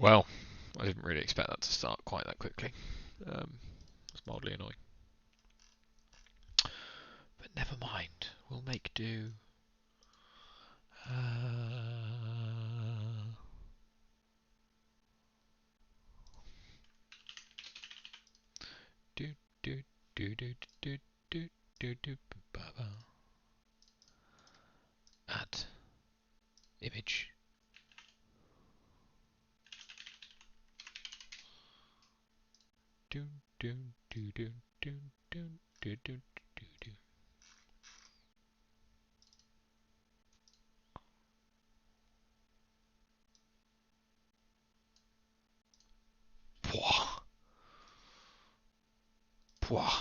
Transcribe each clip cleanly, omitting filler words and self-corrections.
Well, I didn't really expect that to start quite that quickly. It's mildly annoying. But never mind, we'll make do. Do do do do do do do do ba. Add image. Do do do do do do do do do do. Pwah. Pwah.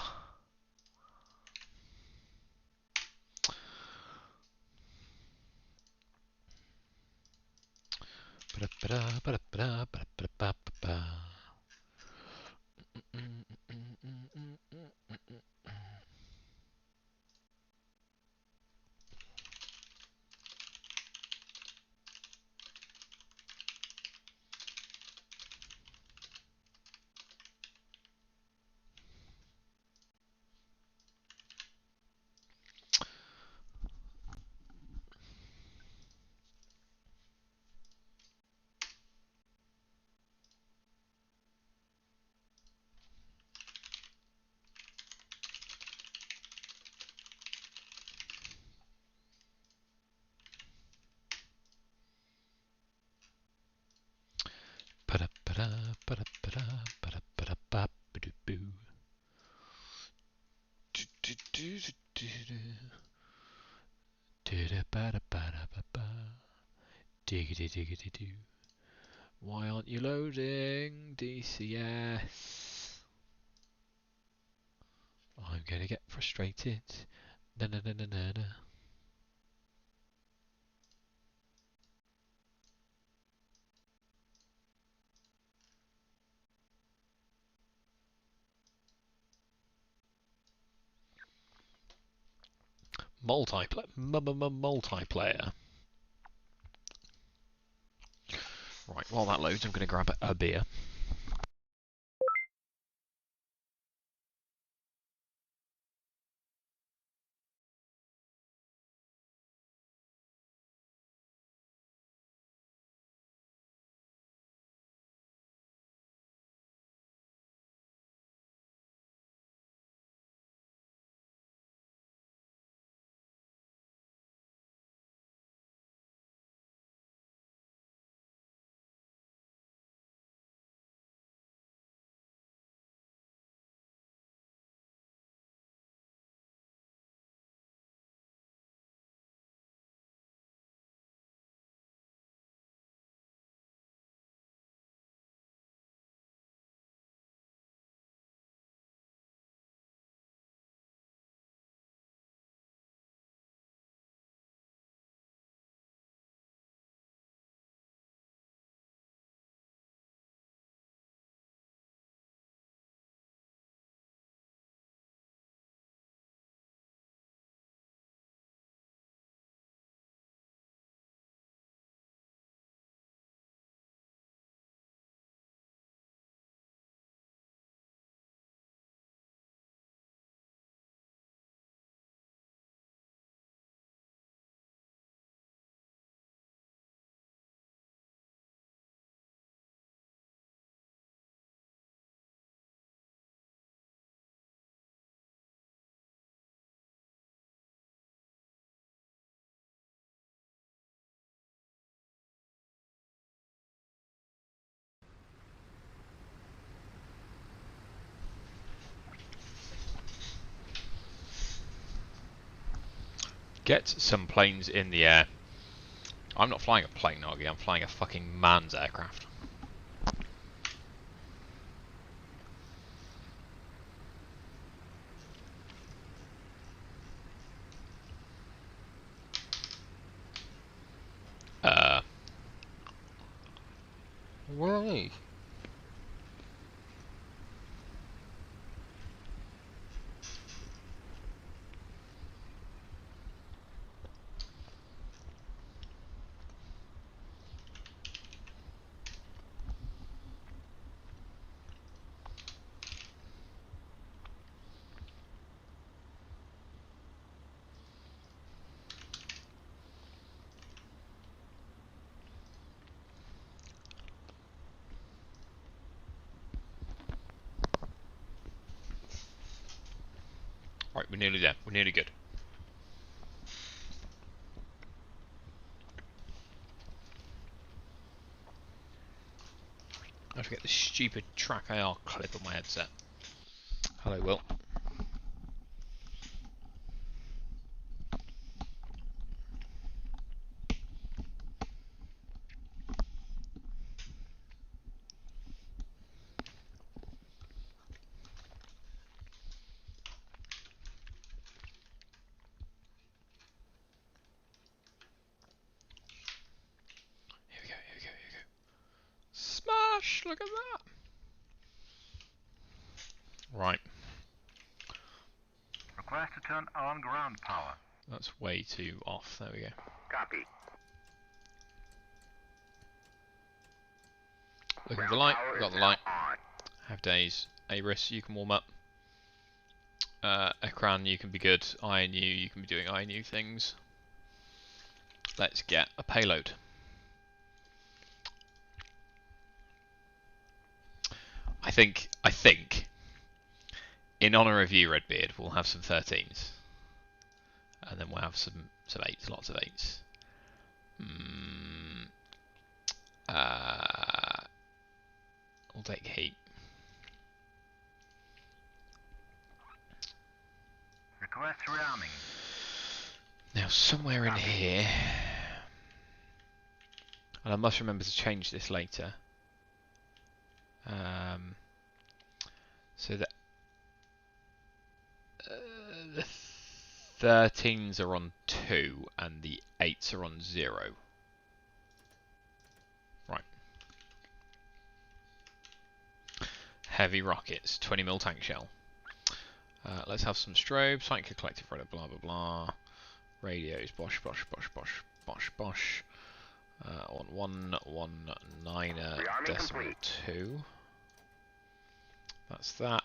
Why aren't you loading DCS? I'm gonna get frustrated. Na na na na na na. Multiplayer. Right, while that loads, I'm going to grab a beer. Get some planes in the air. I'm not flying a plane, Nagi. I'm flying a fucking man's aircraft. Where are they? Right, we're nearly there. We're nearly good. I have to get this stupid track AR clip on my headset. Hello, Will. Here we go, here we go, here we go. Smash! Look at that! Right. Request to turn on ground power. That's way too off. There we go. Copy. Looking for the light. We've got the light. Have days. Abris, you can warm up. Ekran, you can be good. INU, you can be doing INU things. Let's get a payload. I think, in honour of you, Redbeard, we'll have some 13s. And then we'll have some 8s, lots of 8s. We'll take heat. Request rearming. Now, somewhere in here, and I must remember to change this later, so that the 13s are on 2 and the 8s are on 0. Right. Heavy rockets, 20mm tank shell. Let's have some strobes, psychic collective radar, blah blah blah. Radios, bosh bosh bosh bosh bosh bosh. On 119.2. That's that.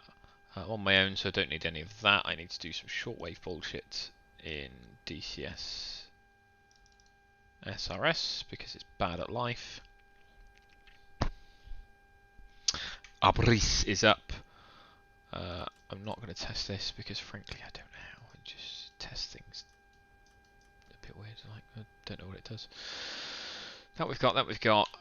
On my own, so I don't need any of that. I need to do some shortwave bullshit in DCS SRS because it's bad at life. Abris is up. I'm not going to test this because frankly I don't know how. I just test things a bit weird. Like I don't know what it does. That we've got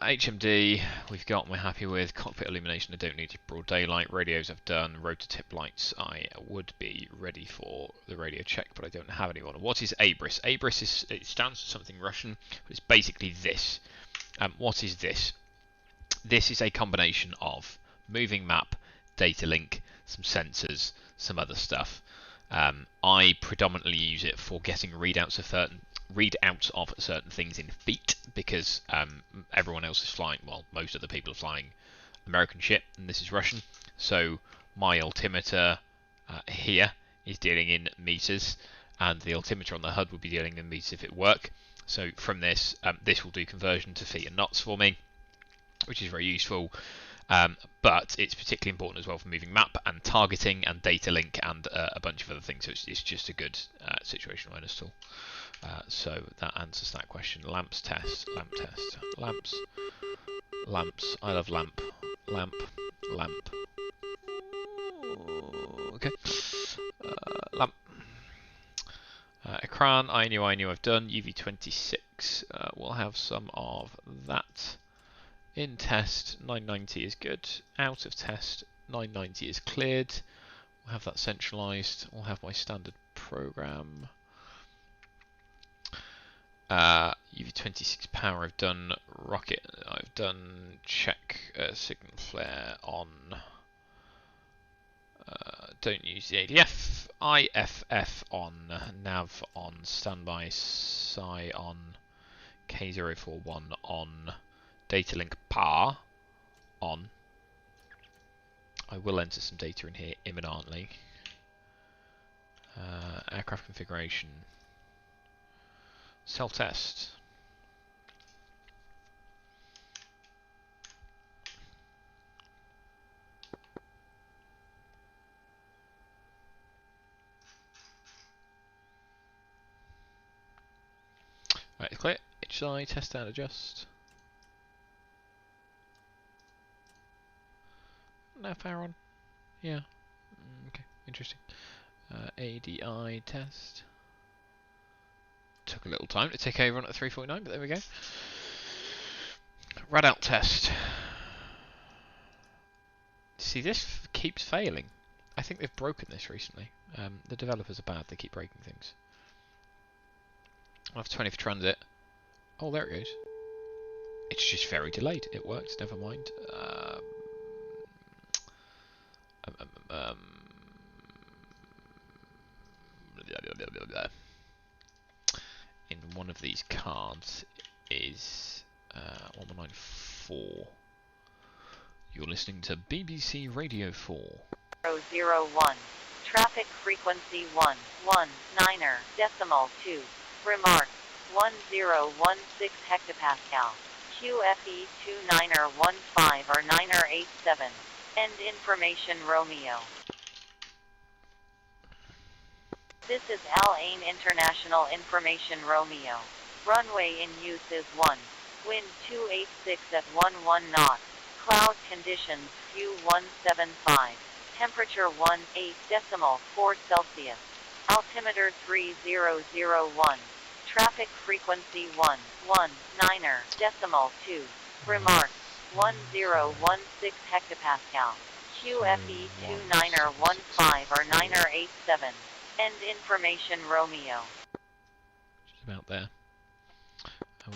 HMD, we're happy with. Cockpit illumination, I don't need broad daylight. Radios I've done. Rotor tip lights, I would be ready for the radio check, but I don't have anyone. What is Abris? Abris it stands for something Russian, but it's basically this. What is this? This is a combination of moving map, data link, some sensors, some other stuff. I predominantly use it for getting readouts of certain things in feet because everyone else is flying, well, most of the people are flying American shit and this is Russian, so my altimeter here is dealing in meters and the altimeter on the HUD will be dealing in meters if it work. So from this, this will do conversion to feet and knots for me, which is very useful. But it's particularly important as well for moving map and targeting and data link and a bunch of other things. So it's just a good situational awareness tool. So that answers that question. Lamps test, lamp test, lamps, lamps. I love lamp, lamp, lamp. Okay, lamp. Ekran, I knew I've done. UV26, we'll have some of that. In test, 990 is good. Out of test, 990 is cleared. We'll have that centralized. We'll have my standard program. UV26 power, I've done. Rocket, I've done. Check signal flare on. Don't use the ADF. IFF on. Nav on. Standby. Psi on. K041 on. Data link par on. I will enter some data in here imminently. Aircraft configuration. Self-test. Right, it's clear. HI, test and adjust. No power on. Yeah. Okay, interesting. ADI test. Took a little time to take over on at 349, but there we go. Rad out test. See, this keeps failing. I think they've broken this recently. The developers are bad, they keep breaking things. I'll have 20 for transit. Oh, there it goes. It's just very delayed. It works, never mind. In one of these cards is 1194. You're listening to BBC Radio 4. 001. Traffic frequency 119er decimal 2. Remark 1016 hectopascal. QFE 29er 15 or 9er 87. End information Romeo. This is Al Ain International Information Romeo. Runway in use is 1. Wind 286 at 11 knots. Cloud conditions few 175. Temperature 18.4 Celsius. Altimeter 3001. Traffic frequency 119er decimal 2. Remark 1016 hectopascal. QFE 29er 15 or 9er 87. End information Romeo. Just about there.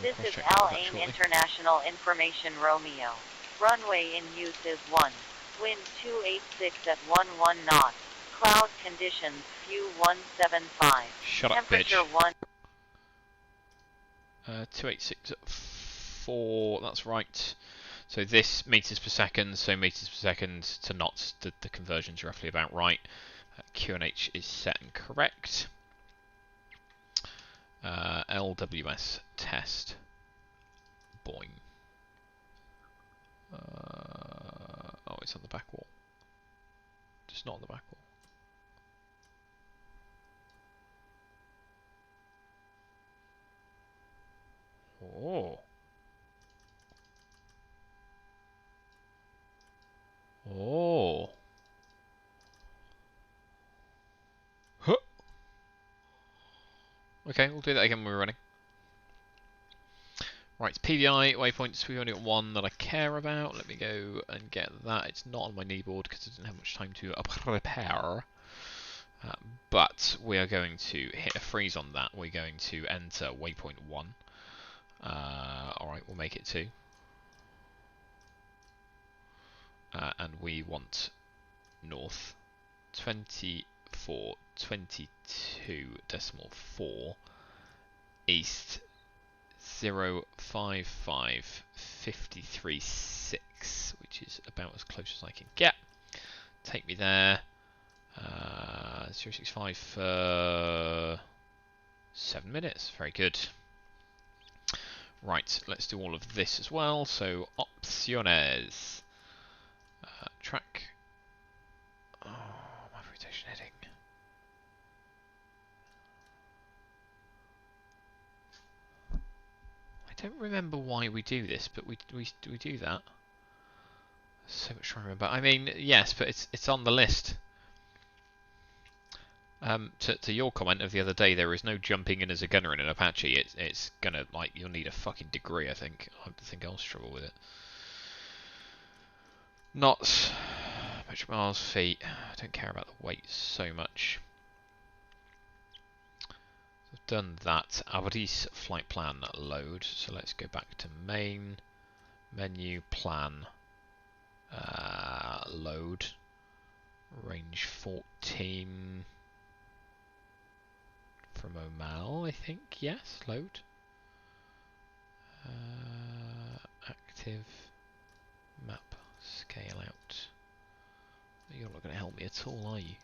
This is Al Ain International Information Romeo. Runway in use is 1. Wind 286 at 11 knots. Cloud conditions few 175. Shut up, Temperature bitch. 1. 286 at 4, that's right. So this meters per second, so meters per second to knots, the conversion's roughly about right. QNH is set and correct. LWS test. Boing. Oh, it's on the back wall. Just not on the back wall. Oh. Oh. Huh. Okay, we'll do that again when we're running. Right, PVI, waypoints, we've only got one that I care about. Let me go and get that. It's not on my kneeboard because I didn't have much time to prepare. But we are going to hit a freeze on that. We're going to enter waypoint 1. Alright, we'll make it 2. And we want north 2422.4 east 05553.6, which is about as close as I can get. Take me there. 065 for 7 minutes. Very good. Right, let's do all of this as well. So, opciones. Track. Oh, my rotation heading. I don't remember why we do this, but we do that. So much to remember. I mean, yes, but it's on the list. To your comment of the other day, there is no jumping in as a gunner in an Apache. It's gonna, like, you'll need a fucking degree. I think I'll struggle with it. Knots, metric miles, feet. I don't care about the weight so much. I've done that. Avarice flight plan load. So let's go back to main, menu, plan, load, range 14 from Omal, I think. Yes, load. Active map scale out. You're not going to help me at all, are you?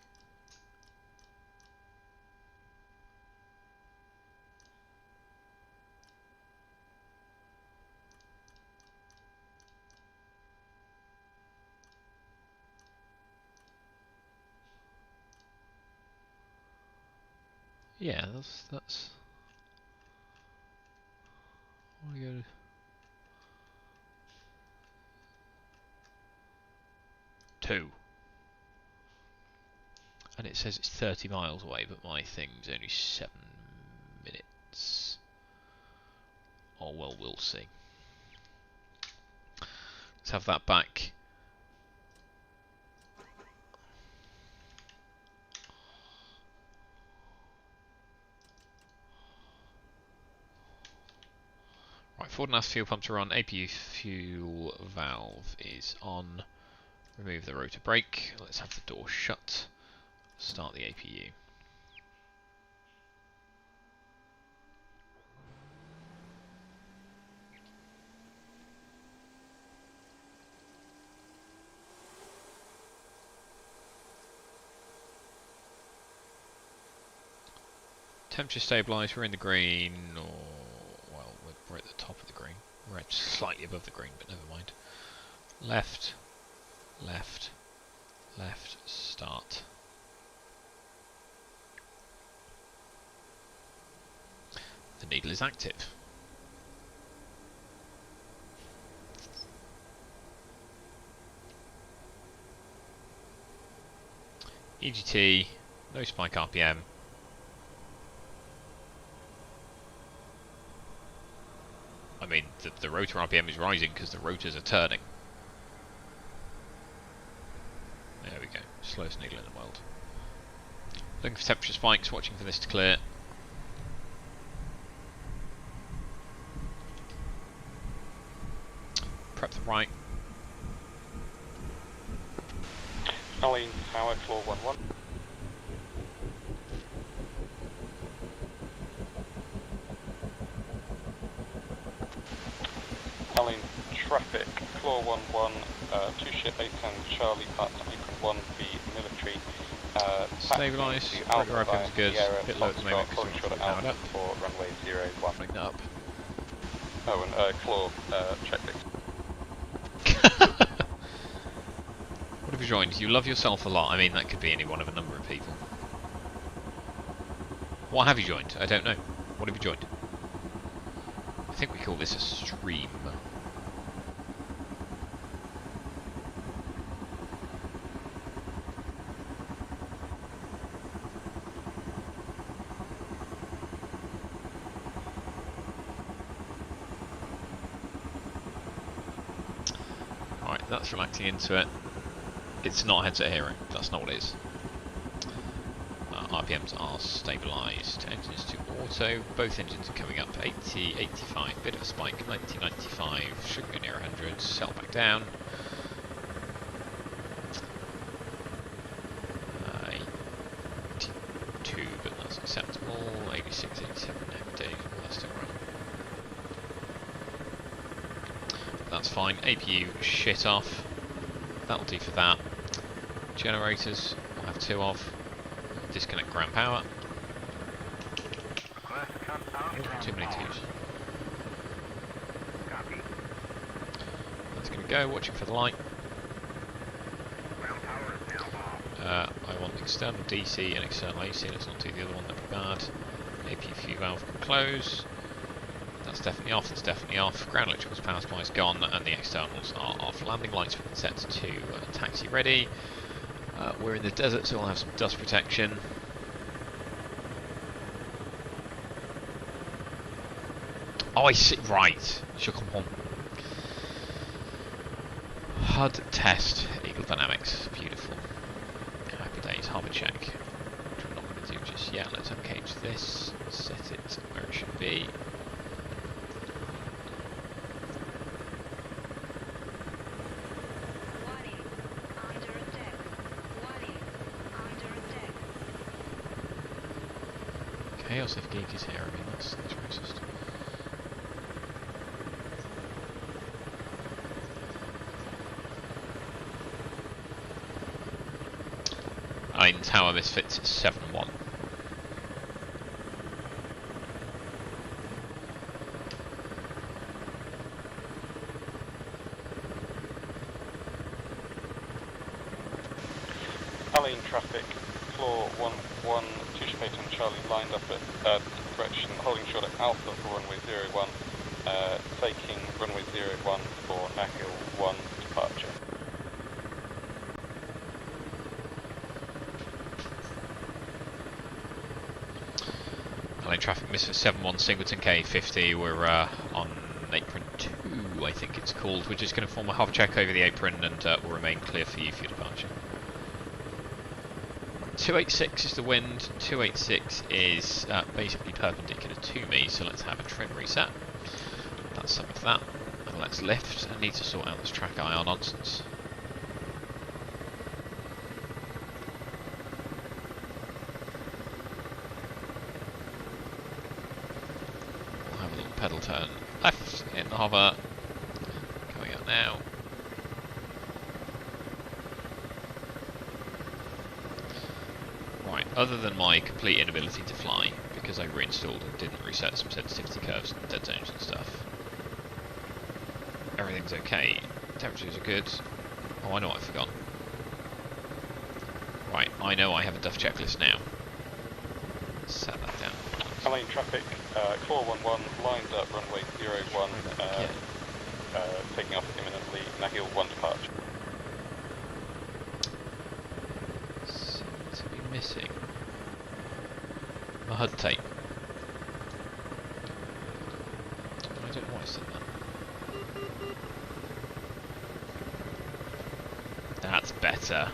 Yeah, that's. I want to go to 2. And it says it's 30 miles away, but my thing's only 7 minutes. Oh well, we'll see. Let's have that back. Right, forward and aft fuel pumps are on. APU fuel valve is on. Remove the rotor brake. Let's have the door shut. Start the APU. Temperature stabilised, we're in the green, or, well, we're at the top of the green. We're slightly above the green, but never mind. Left, left, left, start. The needle is active. EGT, no spike RPM. I mean, the rotor RPM is rising because the rotors are turning. There we go. Slowest needle in the world. Looking for temperature spikes, watching for this to clear. Prep the right. Aline Tower, floor 11. Aline traffic, floor 11, 2 ship 810 Charlie, partner apron 1B military. Stabilise, rotor RPM is good, a bit low at the moment because we're powered up. For runway 01. Bring that up. Oh, and floor checklist. What have you joined? You love yourself a lot. I mean, that could be any one of a number of people. What have you joined? I don't know. What have you joined? I think we call this a stream. Right, that's relaxing into it. It's not headset hearing, that's not what it is. RPMs are stabilised. Engines to auto, both engines are coming up 80, 85, bit of a spike, 90, 95, should go near 100, settle back down. 82, but that's acceptable. 86, 87, days, well, that's still run. That's fine. APU shit off. That'll do for that. Generators, we'll have 2 of. Disconnect ground power. Too many 2s. That's going to go, watching for the light. I want external DC and external AC, let's not do the other one, that'd be bad. APU fuel valve can close. That's definitely off, that's definitely off. Ground electricals power supply is gone, and the externals are off. Landing lights have been set to taxi ready. We're in the desert, so we'll have some dust protection. Oh, I see. Right. Je comprends. HUD test. Eagle Dynamics. Beautiful. Happy days. Harbour check. Which we're not going to do just yet. Let's uncage this. Set it where it should be. Chaos if Geek is here, I mean that's racist. In tower misfits 7-1. Aline traffic, floor 11, 2 ship 810 Charlie lined up at direction, holding short at Alpha for runway 01, taking runway 01 for Nahil 1 departure. LA traffic, Misfit 7-1, Singleton K50, we're on apron 2, I think it's called. We're just going to form a hover check over the apron and we'll remain clear for you for your departure. 286 is the wind, 286 is basically perpendicular to me, so let's have a trim reset. That's some of that. And let's lift. I need to sort out this track IR nonsense. We'll have a little pedal turn left in the hover. Coming up now. Right, other than my complete inability to fly, because I reinstalled and didn't reset some sensitivity curves and dead zones and stuff, everything's okay. Temperatures are good. Oh, I know what I've forgotten. Right, I know I have a duff checklist now. Set that down. Lane traffic, Claw 11, lined up runway 01, taking off imminently, Nahil 1 departure. Seem to be missing my HUD tape. I don't know why I said that. That's better.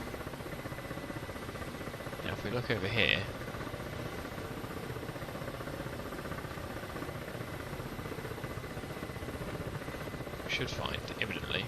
Now if we look over here, we should find imminently.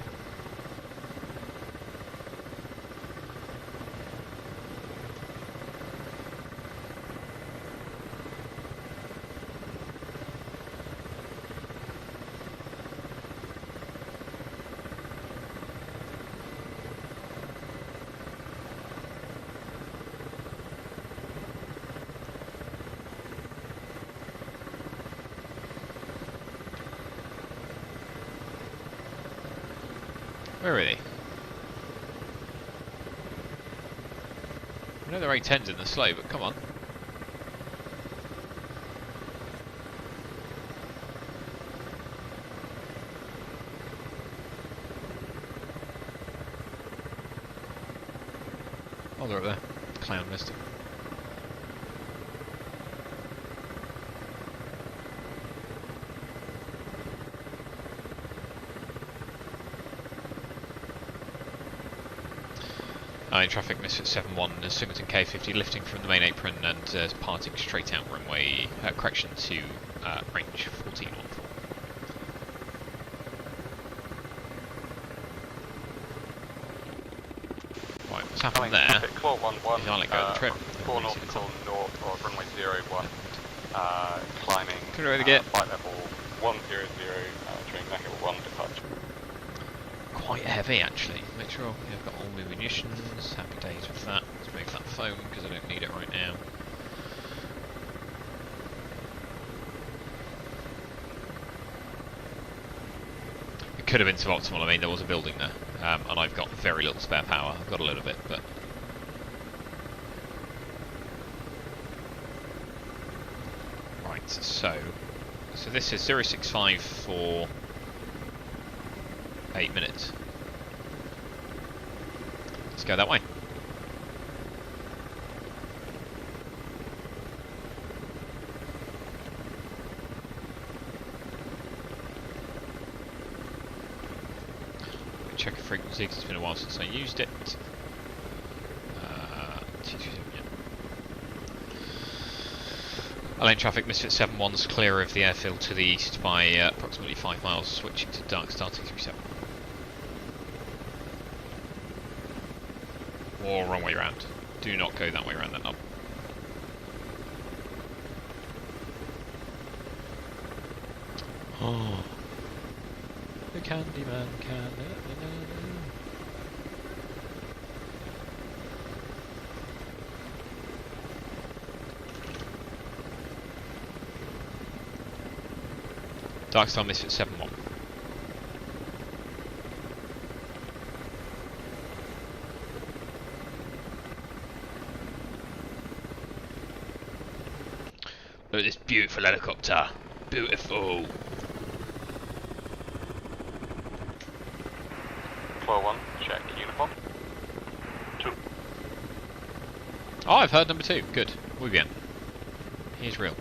Where are they? I know they're A10s in the slow, but come on. Oh, they're up there. Clown missed it. In traffic, Misfit 7-1, Singleton K50 lifting from the main apron and departing straight out runway, correction to range 1414. Right, what's happened there? Traffic, Claw 11, is I let go of the trim. 4 nautical north of runway 01, climbing flight level 100, during Nahil 1 departure. Quite heavy actually. Make sure I've got all my munitions. Happy days with that. Let's move that foam because I don't need it right now. It could have been suboptimal. I mean, there was a building there, and I've got very little spare power. I've got a little bit, but right. So this is 065 for 8 minutes. Let's go that way. Check a frequency because it's been a while since I used it. Lane traffic, Misfit 7-1's clear of the airfield to the east by approximately 5 miles, switching to Dark Star 237. Or wrong way round. Do not go that way around that knob. Oh, the Candyman can. Darkstar Misfit 7-1. Look at this beautiful helicopter. Beautiful. Claw 1, check uniform. 2. Oh, I've heard number 2. Good. Muy bien. He's real.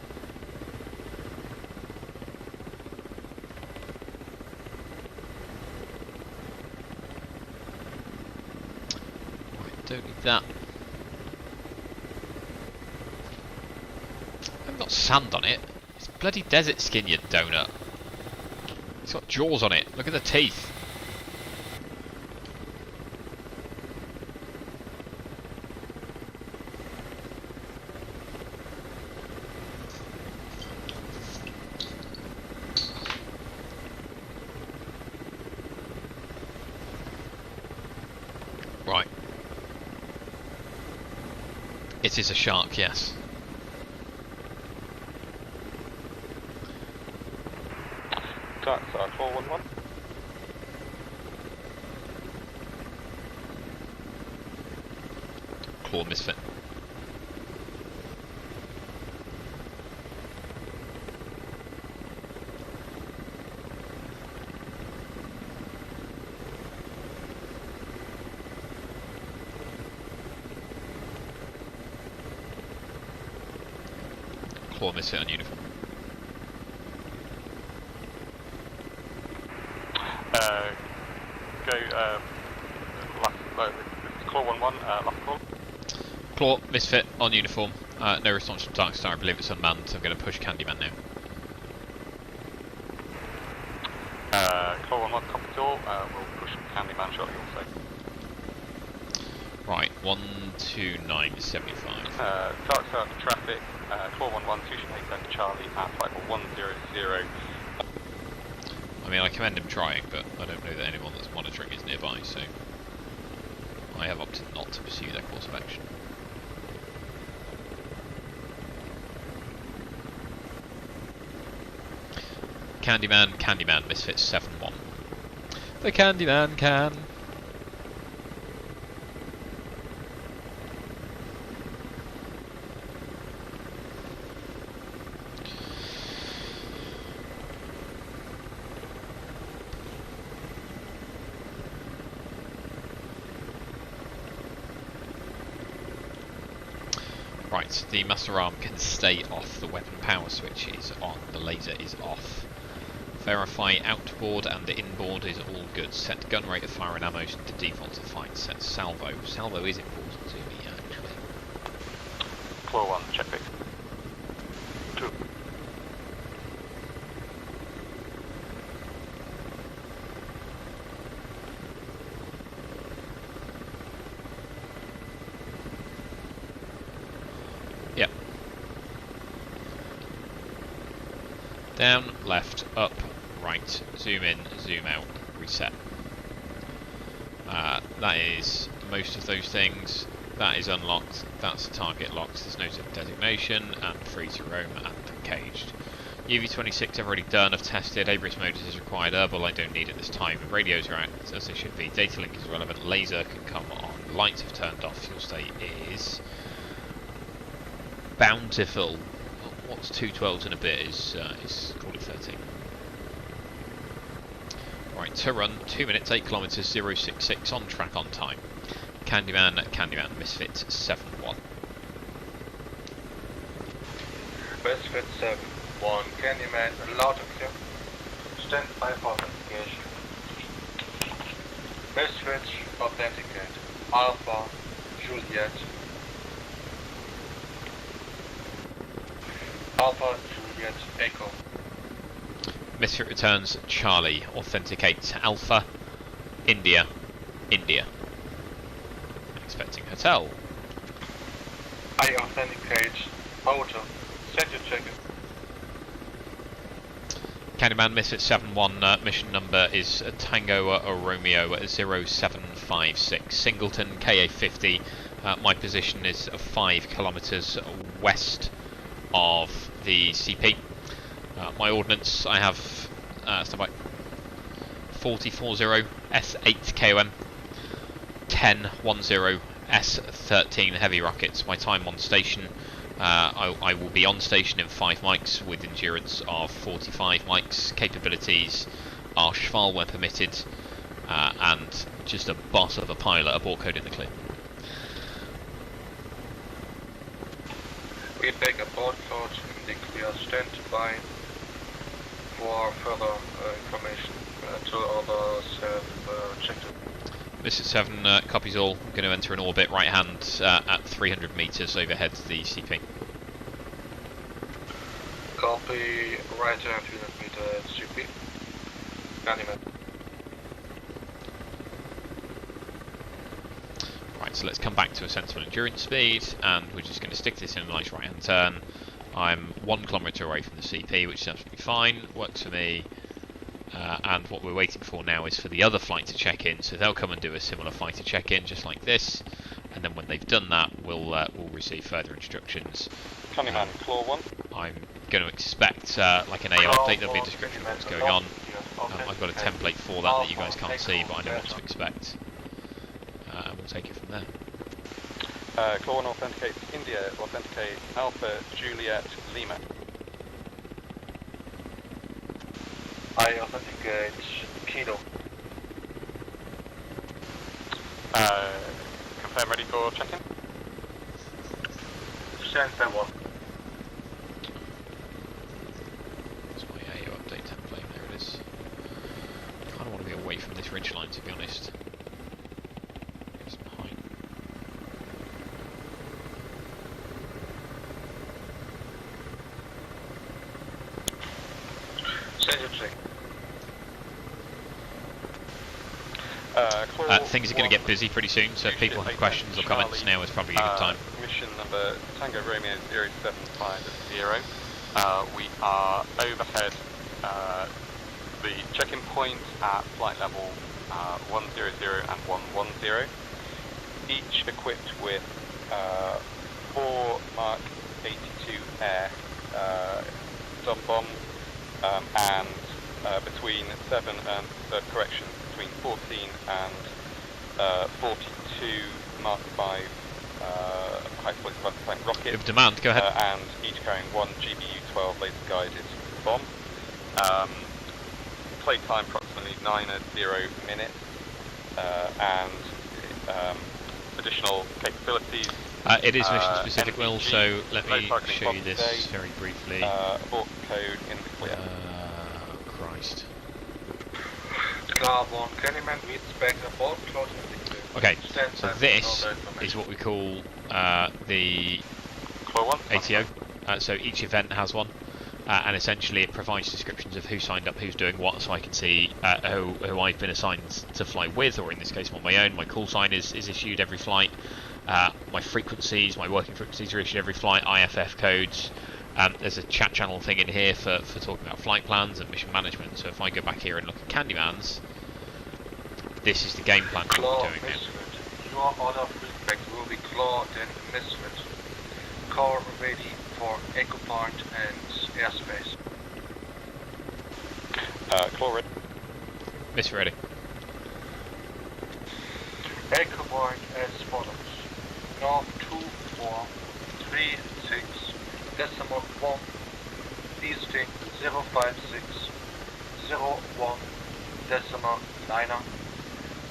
don't need that. I haven't got sand on it. It's bloody desert skin, you donut. It's got jaws on it. Look at the teeth. Right. It is a shark, yes. That's 411. Claw misfit. Claw misfit on uniform. Claw 1-1, last call. Claw, misfit, on uniform. No response from Dark Star, I believe it's unmanned, so I'm going to push Candyman now. Claw 1-1, copy all. We'll push Candyman shortly also. Right, 12975. Dark Star to traffic, Claw 1-1, 2-8 Charlie at flight 100. I mean, I commend him trying, but I don't know that anyone that's monitoring is nearby, so I have opted not to pursue their course of action. Candyman, misfit 7-1. The Candyman can. Right, the master arm can stay off, the weapon power switch is on, the laser is off. Verify outboard and inboard is all good. Set gun rate of fire and ammo to default to fine. Set salvo. Salvo is important to me, actually. Claw 1, check it. 2. Yep. Down, left, up, right, zoom in, zoom out, reset. That is most of those things. That is unlocked, that's target locked, there's no designation, and free to roam and caged. UV-26 I've already done, I've tested, Abris motors is required, herbal I don't need at this time, radios are out as they should be, data link is relevant, laser can come on, lights have turned off, fuel state is bountiful. What's 212s and a bit is call it 13. Right, to run, 2 minutes, 8 kilometers, 066, on track, on time. Candyman, misfit 7-1. Misfit 7-1, Candyman, loud and clear. Stand by for authentication. Misfit, authenticate. Alpha, Juliet. Alpha, Juliet, Echo. Misfit returns, Charlie, authenticate, Alpha, India, India. Expecting hotel. I authenticate. Hotel. Send your ticket. Candyman, misfit 7-1, mission number is Tango Romeo 0756, Singleton, KA50. My position is 5 kilometers west of the CP. My ordnance, I have standby 4040 S8 KOM, 1010 S13 heavy rockets. My time on station, I will be on station in 5 mics with endurance of 45 mics. Capabilities are Schval where permitted, and just a boss of a pilot, abort code in the clear. We take a board code in the clear. Stand by for further information until others have checked it. Mr. 7, copies all. I'm going to enter an orbit right hand at 300 metres overhead the CP. Copy, right hand 300 meter CP. Candyman. Right, so let's come back to a sensible endurance speed, and we're just going to stick this in a nice right hand turn. I'm 1 kilometre away from the CP, which is absolutely fine, works for me. And what we're waiting for now is for the other flight to check in, so they'll come and do a similar fighter check-in just like this, and then when they've done that we'll receive further instructions. Candyman, Claw 1. I'm going to expect like an AO update. There'll be a description of what's going on. I've got a template for that you guys can't see, but I know what to expect, and we'll take it from there. Claw 1 authenticates India, authenticate Alpha Juliet Lima. I authenticate Kilo. Confirm ready for check-in. Stand by 1. That's my AO update template, there it is. I kind of want to be away from this ridgeline, to be honest. Get some height. Send your check. Things are going to get busy pretty soon, so if people have questions or comments, now is probably a good time. Mission number Tango Romeo 075 we are overhead the check-in point at flight level 100 and 110, each equipped with 4 Mark 82 air stun bombs and between 7 and correction between 14 and 42 Mark 5 high explosive anti-tank rockets. Of demand, go ahead. And each carrying 1 GBU-12 laser guided bomb. Playtime approximately 9:00 minutes, and additional capabilities. It is mission specific, Will, so let me no show you this today. very briefly. Abort code in the clear. Christ. Claw 1, Candyman reads back abort, close in the clear. Okay, Stand so by this for no information. is what we call the Claw 1. ATO. So each event has one, and essentially it provides descriptions of who signed up, who's doing what, so I can see who I've been assigned to fly with, or in this case on my own. My call sign is issued every flight. My frequencies, my working frequencies are issued every flight. IFF codes. There's a chat channel thing in here for talking about flight plans and mission management. So if I go back here and look at Candyman's, this is the game plan for what Claw we're doing now. Misfit. Your order of feedback will be Claw, then Misfit. Core ready for Echo Point and airspace. Claw ready. Miss ready. Echo Point as follows. North 2436 decimal 1 easting 056 01 decimal 9er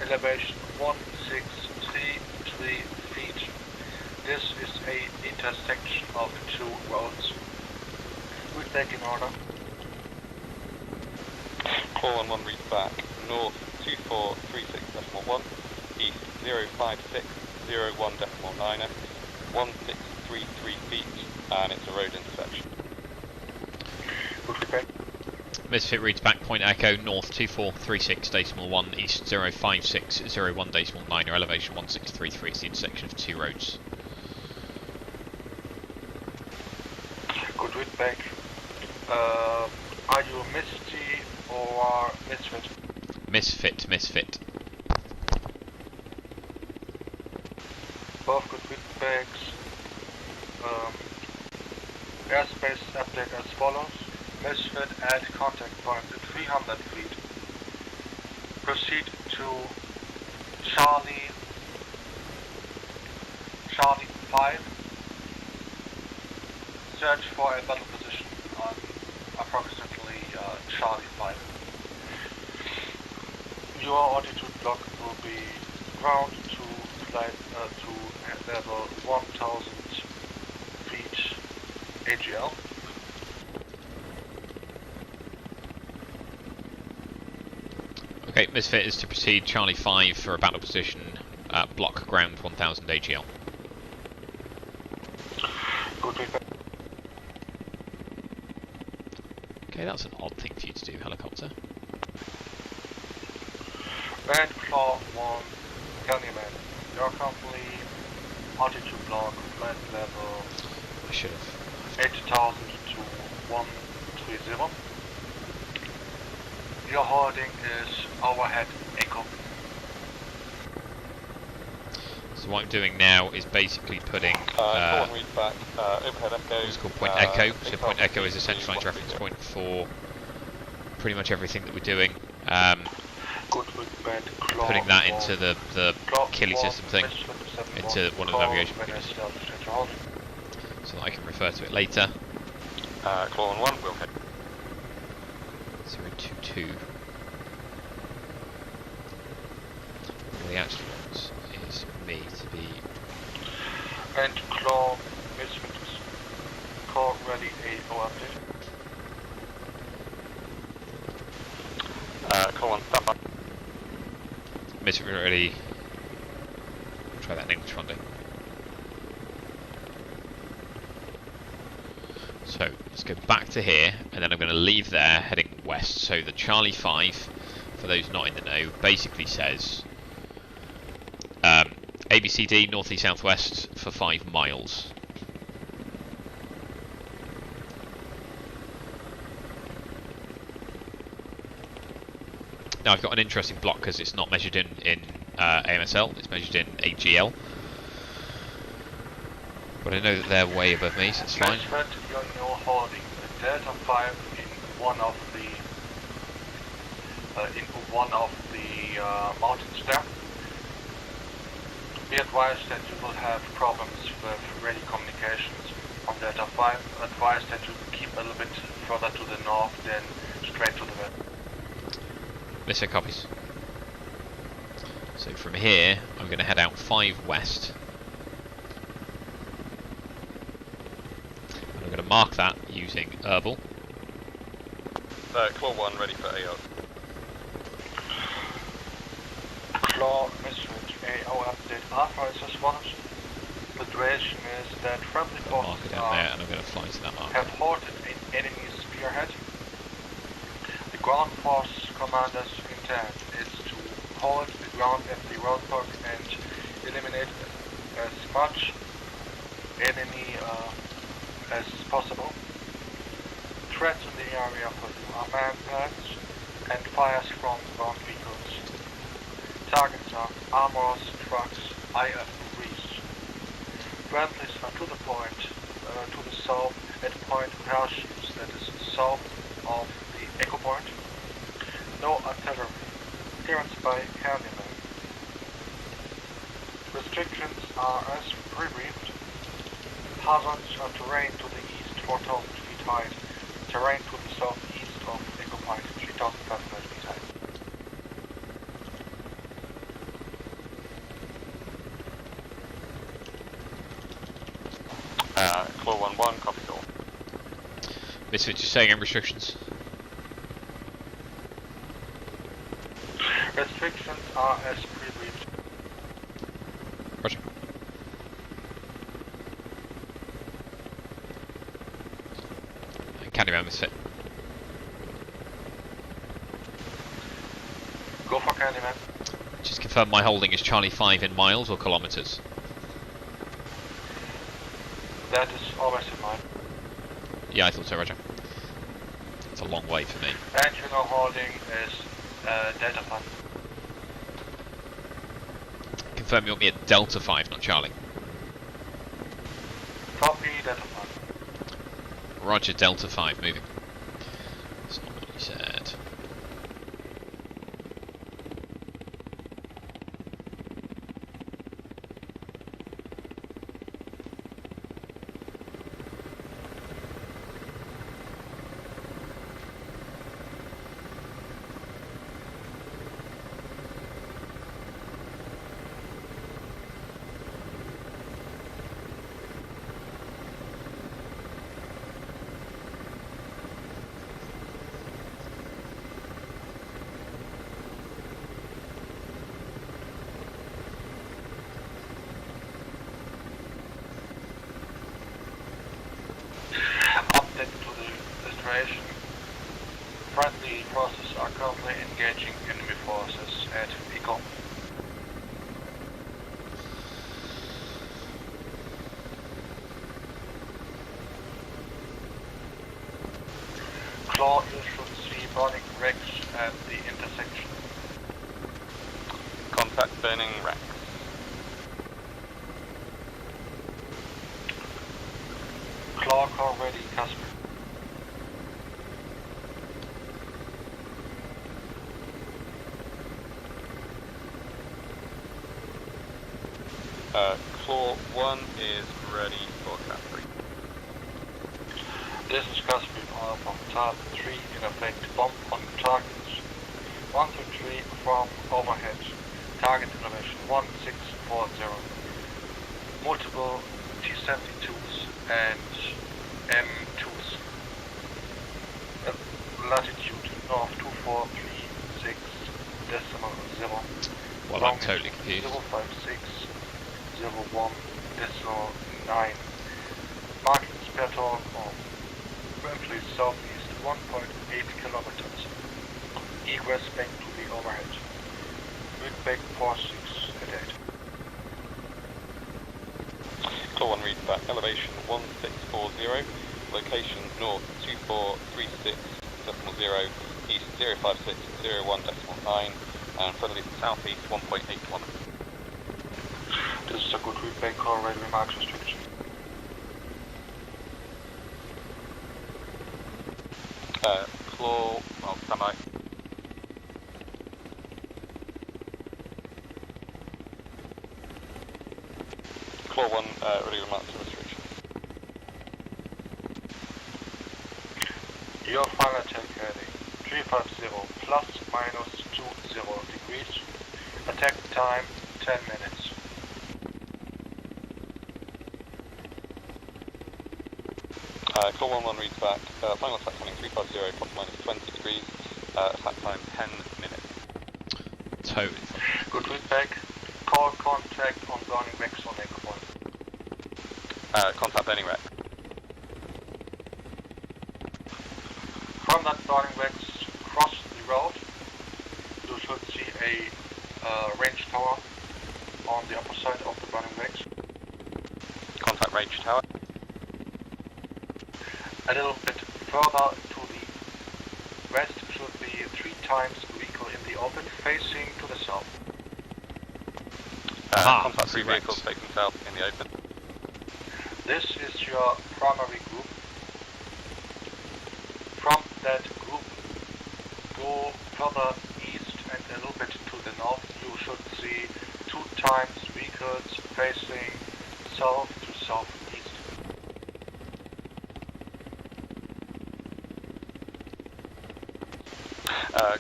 elevation 1633 feet. This is a intersection of 2 roads. We take in order. Claw 1 reads back. North 2436.1, east 05601.9, 1633 feet, and it's a road intersection. Okay. Misfit reads back, point echo, north 2436.1, east 05601.9, or elevation 1633. It's the intersection of 2 roads. Good read back. Are you Misty or Misfit? Misfit. Both good feedbacks. Airspace update as follows. Misfit at contact point at 300 feet. Proceed to Charlie 5. Search for a battle position on approximately Charlie 5. Your altitude block will be ground to flight to level 1000 feet AGL. Okay, Misfit is to proceed Charlie 5 for a battle position at block ground 1000 AGL. Good feedback. Okay, that's an odd thing for you to do, helicopter. And Claw 1, Candyman. You're currently altitude block, flight level I should have. 80,000 to 130. Your holding is overhead echo. So what I'm doing now is basically putting Call and read back. Overhead echo. what's called point echo. So point echo is a centralized reference point for pretty much everything that we're doing. Good feedback. Claw Putting that 1, into the Claw Killy 1, system thing, Misfit 71, into one of the call navigation when units, established at your holding. so that I can refer to it later. Claw on 1, will hit. 022. All he actually wants is me to be. And Claw Misfit call ready AO update. Claw 1, stand by. Misfit already. Try that in English one day. So let's go back to here, and then I'm going to leave there, heading west. So the Charlie 5, for those not in the know, basically says ABCD northeast southwest for 5 miles. Now I've got an interesting block because it's not measured in AMSL, it's measured in AGL. But I know that they're way above me, so it's fine. Misfit, you're holding Delta 5 in one of the mountains there. Be advised that you will have problems with radio communications on Delta 5. Advise that you keep a little bit further to the north than straight to the west. Mister copies. So from here, I'm going to head out 5 west. And I'm going to mark that using herbal. Claw 1, ready for AO. Claw Misfit AO update Alpha is as follows. The duration is that friendly I'll mark forces it down there, and I'm going to fly to that mark. have halted an enemy spearhead. The ground force commander's intent is to hold the ground at the roadblock and eliminate as much enemy as possible. Threats in the area for you are manpads and fires from ground vehicles. Targets are armors, trucks, IFVs. Friendlies are to the point, to the south at Point Parachutes, that is south of the Echo Point. No artillery. Clearance by Candyman. Restrictions are as pre-briefed. Hazards are terrain to the east 4,000 feet high. Terrain to the southeast of Echo Point 3,500 feet high. Claw 1-1, copy all. Misfit, just saying restrictions. Restrictions are as pre-briefed. Roger. Candyman, Misfit. Go for Candyman. Just confirm my holding is Charlie 5 in miles or kilometres. That is always in mind. Yeah, I thought so, Roger. It's a long way for me. And you know holding is Delta 5. Confirm you want me at Delta 5, not Charlie. Copy Delta 5. Roger, Delta 5, moving. That's not what you said. information. Friendly forces are currently engaging enemy forces at Eco. Claw, you should see burning wrecks at the intersection. Contact burning wrecks. Claw car ready, Casper. Claw 1 is ready for Caffrey. This is Casper from Target 3 in effect. Bomb on targets. 1 to 3 from overhead. Target elevation 1640. Multiple T-72s and M2s. Latitude north 2436 decimal 0. Well, I'm totally confused. 05601 decimal 9. Markings per torque of roughly southeast 1.8 kilometers. Egress back to the overhead. Read back 46 at 8. Claw 1 reads back. Elevation 1640. Location north 2436.0. East 056.01.9. And further southeast 1.8 kilometers. This is a good readback call, ready remarks restriction. Claw, well, standby. Claw 1, ready remarks restrictions. Your final attack heading 350 plus minus 20 degrees. Attack time 10 minutes. Claw 1 reads back. Final attack timing 350 plus minus 20 degrees. Attack time 10 minutes. Totally. Good readback. Call contact on burning wrecks on Echo 1. Contact burning wreck. From that burning wrecks, cross the road. You should see a range tower on the upper side of the burning wrecks. Contact range tower. A little bit further to the west should be 3 times vehicle in the open facing to the south. Contact 3 vehicles facing south in the open. This is your primary group. From that group, go further east and a little bit to the north. You should see 2 times vehicles facing south to southeast.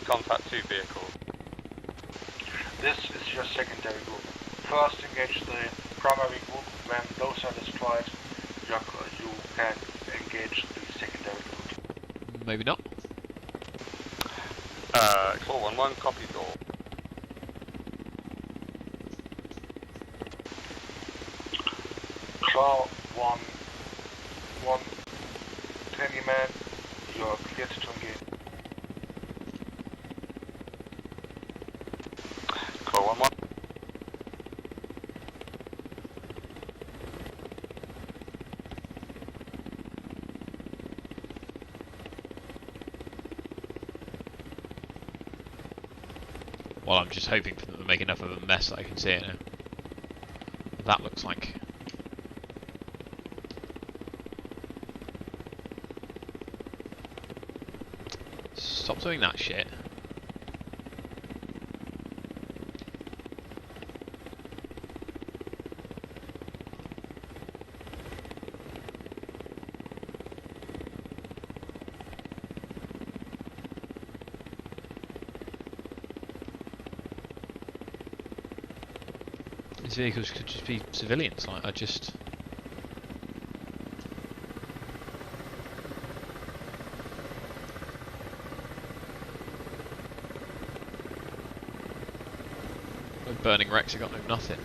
Contact 2 vehicles. This is your secondary group. First engage the primary group. When those are destroyed, you can engage the secondary group. Maybe not. Claw 1-1, copy door. Claw 1, 20 men, you're cleared to engage. Claw 1-1. Well, I'm just hoping for them to make enough of a mess that I can see it now. That looks like. Stop doing that shit. These vehicles could just be civilians, like I just... Burning wrecks, I got no nothing.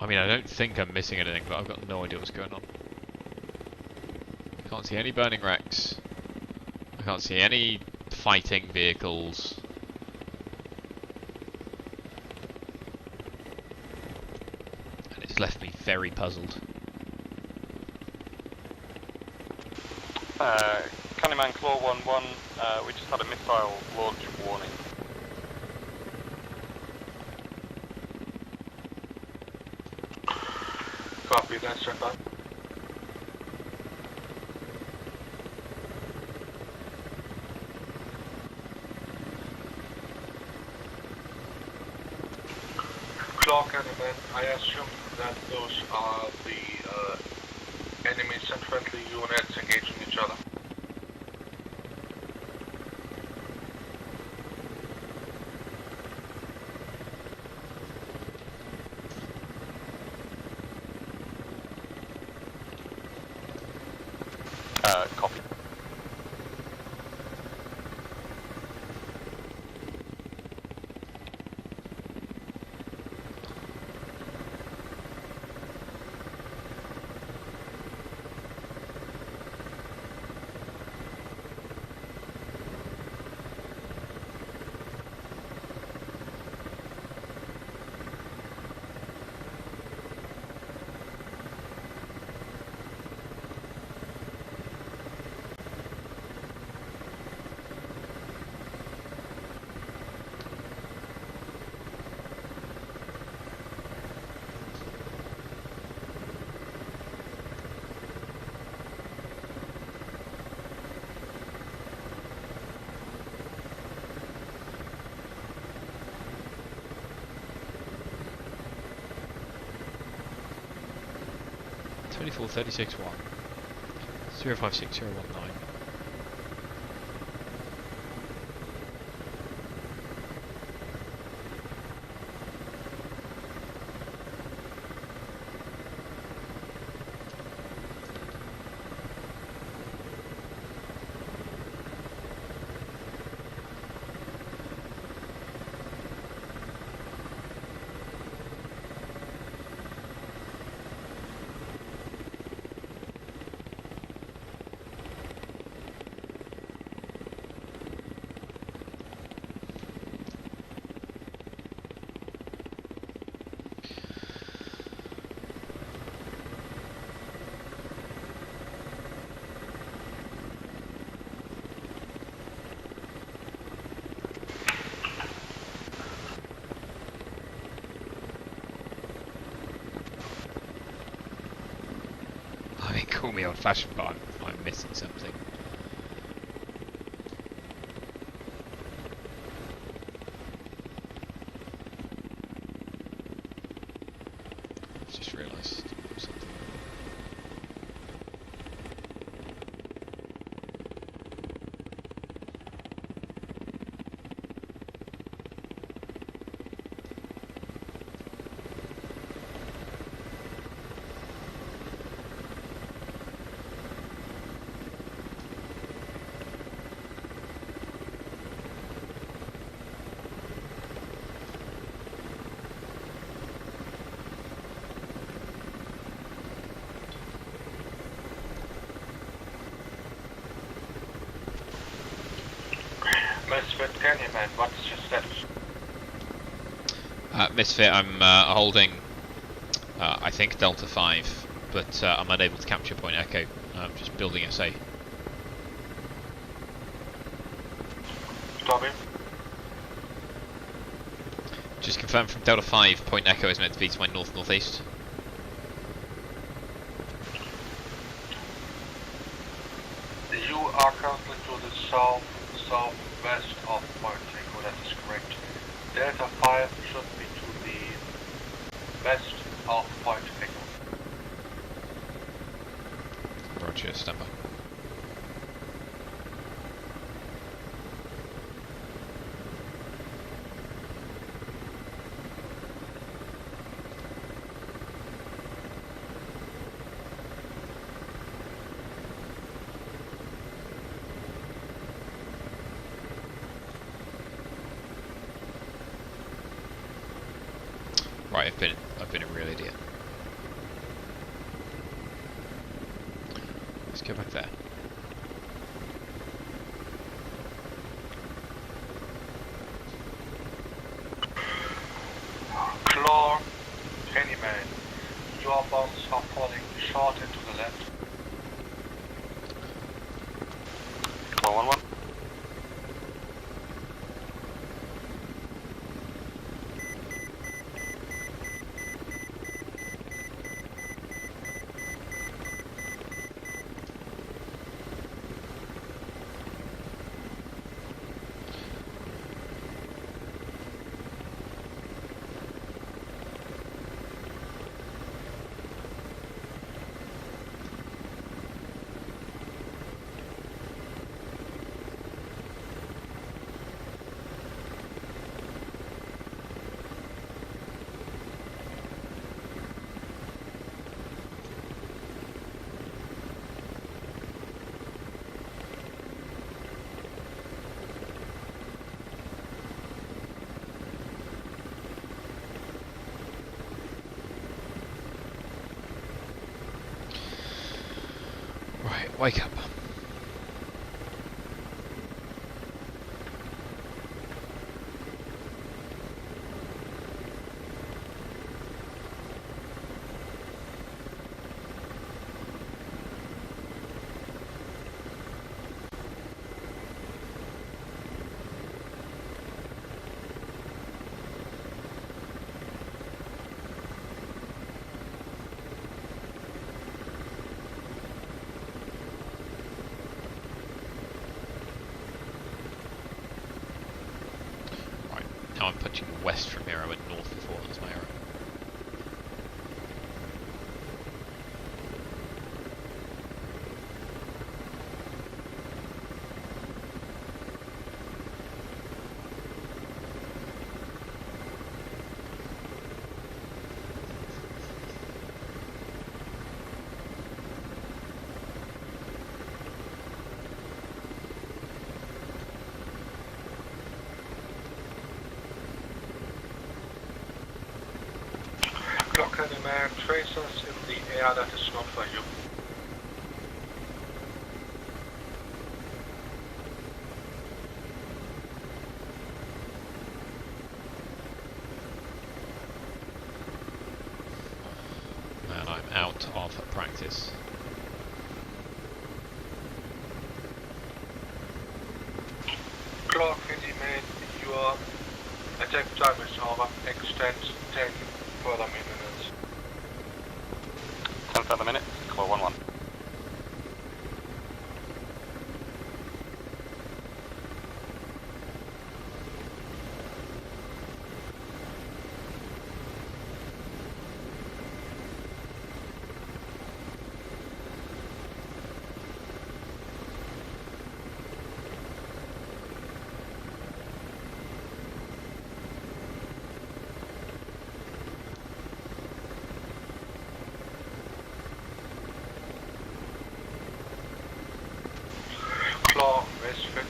I mean, I don't think I'm missing anything, but I've got no idea what's going on. I can't see any burning wrecks. I can't see any fighting vehicles. And it's left me very puzzled. Candyman Claw 1-1, we just had a missile launch warning. Copy that, Stand-by. Claw Candyman, I assume that those are the enemies and friendly units engaging each other. Copy. Twenty-four 36 1 056019. I mean, call me old-fashioned, but I'm missing something. I've just realised something. Misfit Candyman, what's your status? Misfit, I'm holding, I think, Delta 5, but I'm unable to capture Point Echo. I'm just building SA. Copy. Just confirm from Delta 5, Point Echo is meant to be to my north-northeast. You are currently to the southwest of Point Echo, that is correct. Delta 5 should be to the west of Point Echo. Roger, standby. Right, I've been a real idiot. go back there. Claw, Pennyman, your bombs are falling short and to the left. Claw 1-1. Right, wake up. Now I'm punching west from here. I went north before, that's my arrow. Clock Pennyman, tracers in the air that is not for you. And I'm out of practice. Clock Pennyman, your attack time is over. Extend 10 further minutes. 10 further minutes. Claw 1-1. Claw, Misfit.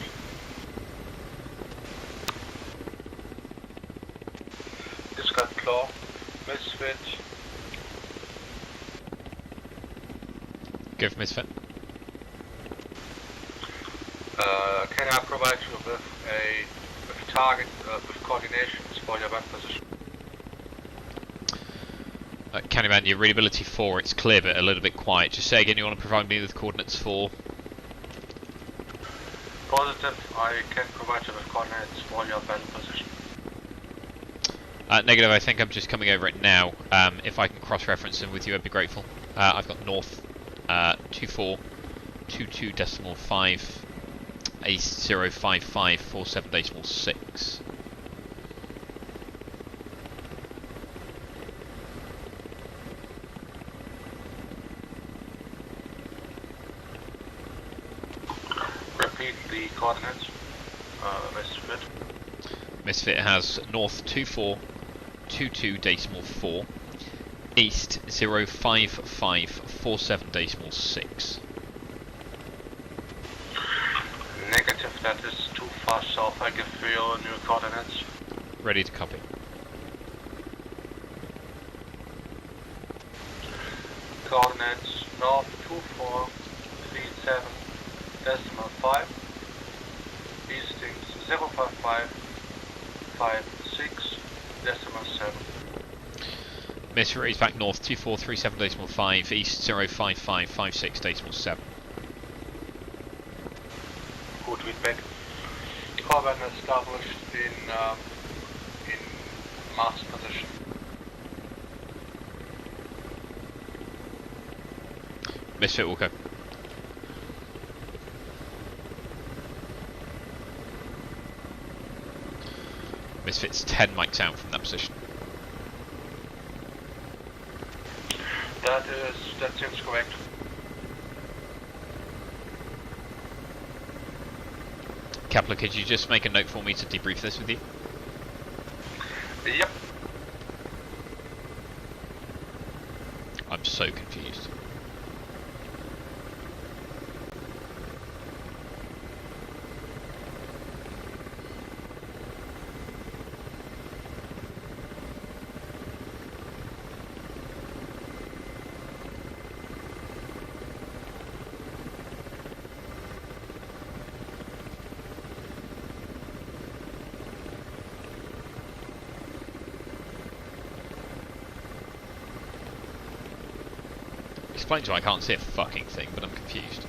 Discard Claw, Misfit. Go for Misfit. Can I provide you with target, with coordinations for your weapon position? Candyman, your readability 4, it's clear but a little bit quiet. Just say again, you want to provide me with coordinates 4? Positive, I can provide you with coordinates for your battle position. Negative, I think I'm just coming over it now. If I can cross-reference them with you, I'd be grateful. I've got north 2422.5 east 05547.6. Repeat the coordinates, Misfit. Misfit has north 2422.4 east 05547.6. Negative, that is too far south. I give you new coordinates. Ready to copy. Coordinates north 2430 7.5, Eastings 05556.7. Misfit is back north 2437.5, east 05556.7. Good feedback. Carbon established in mast position. Misfit will go. Misfit's 10 mics out from that position. That seems correct. Kepler, could you just make a note for me to debrief this with you? Yep. I'm so confused. Explains why I can't see a fucking thing, but I'm confused.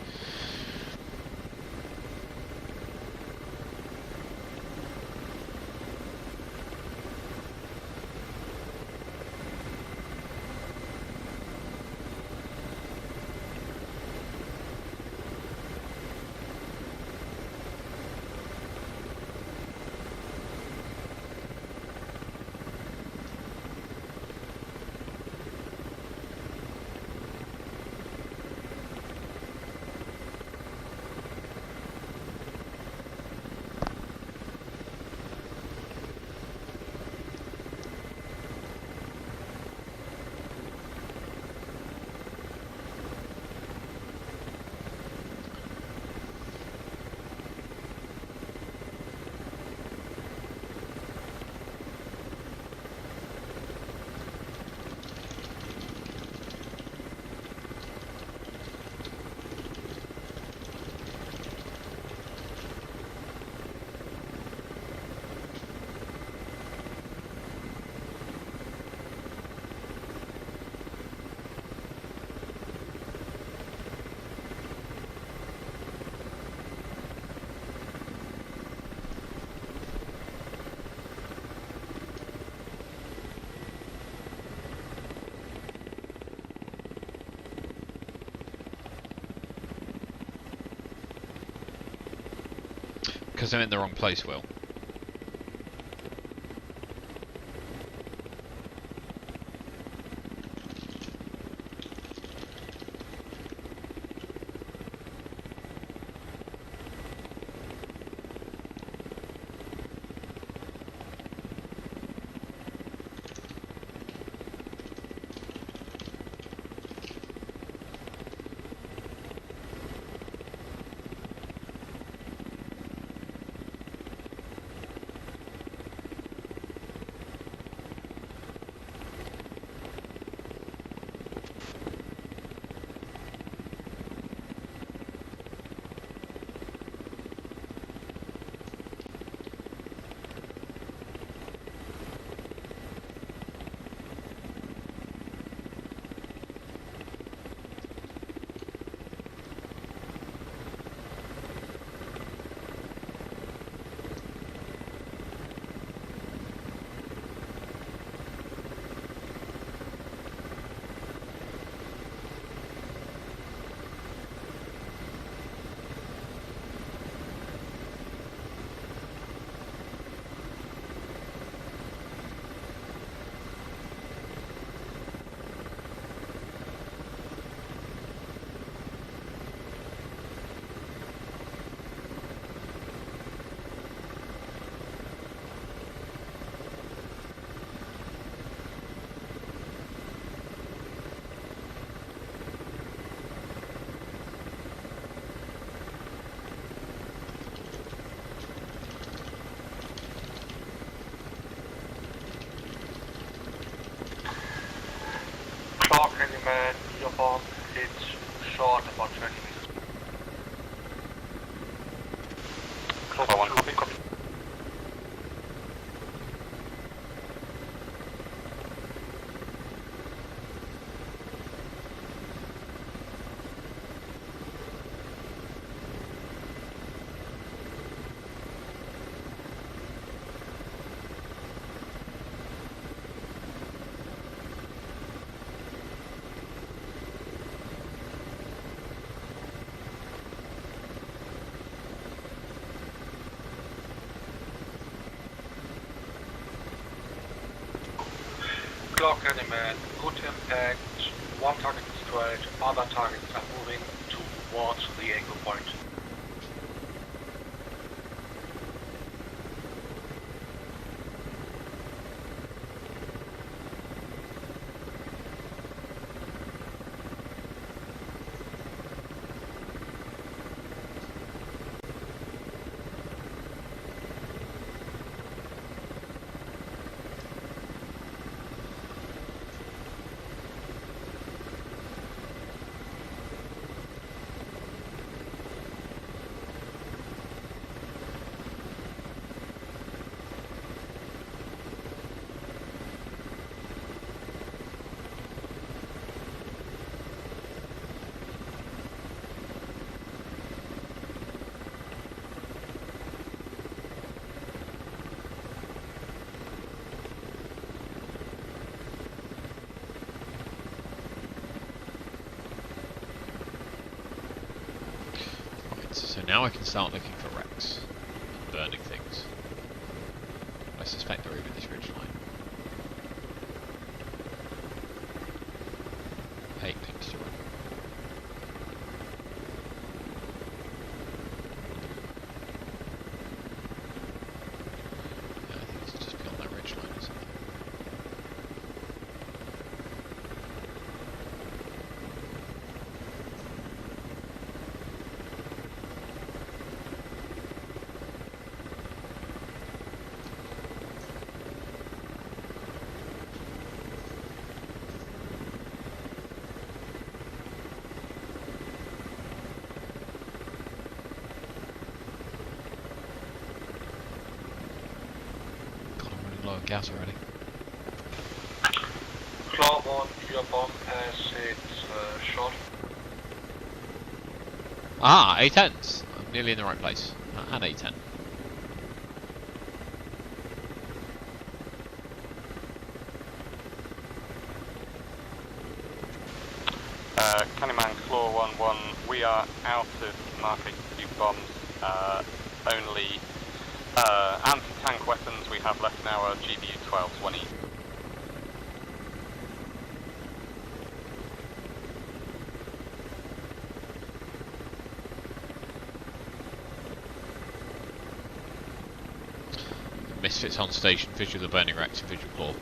Because I'm in the wrong place, Will. Clark, any man, uniform, it's short about 20 meters. Kilo Candyman, good impact, one target destroyed, other targets are moving towards the anchor point. So now I can start looking for wrecks and burning things. I suspect they're over this ridge line. Hey, thanks to run. Yeah, I think it's just beyond that ridge line, isn't it? Low on gas already. Claw 1, your bomb has its shot. Ah, A10s! I'm nearly in the right place. An A10. Candyman Claw 1-1, we are out of marking few bombs. Only anti-tank weapons we have left now are GBU-12-20. Misfits on station, visual the burning wrecks and visual claw.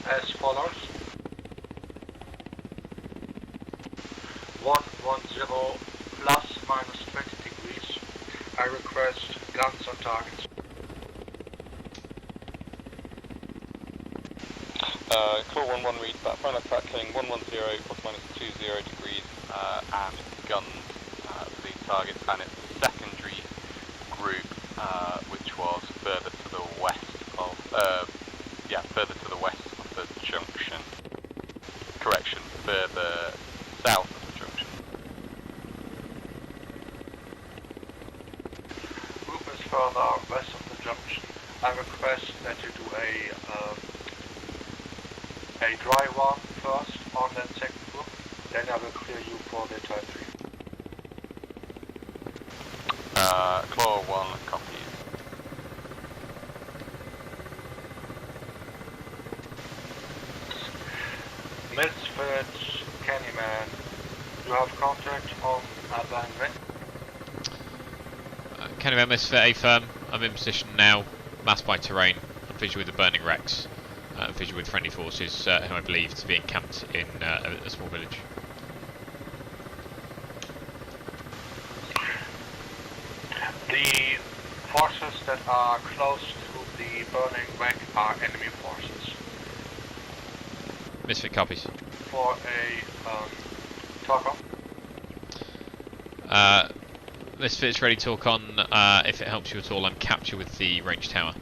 As follows. 110 plus minus 20 degrees. I request guns on targets. Claw 1-1 reads that final attack killing 110 plus minus 20 degrees and guns for these targets, and its secondary group which was further to the west of further to the west of the junction. Correction, further south of the junction. Group is further west of the junction. I request that you do a dry one first on that second group, then I will clear you for the type 3. Claw 1 copies. Misfits, Candyman, you have contact on Alban Red. Candyman Misfit A firm. I'm in position now. Masked by terrain. I'm visual with the burning wrecks. Visual with friendly forces who I believe to be encamped in a small village. The forces that are close to the burning wreck are enemy forces. Misfit copies. For a talk on. Misfit's ready to talk on. If it helps you at all, I'm captured with the range tower.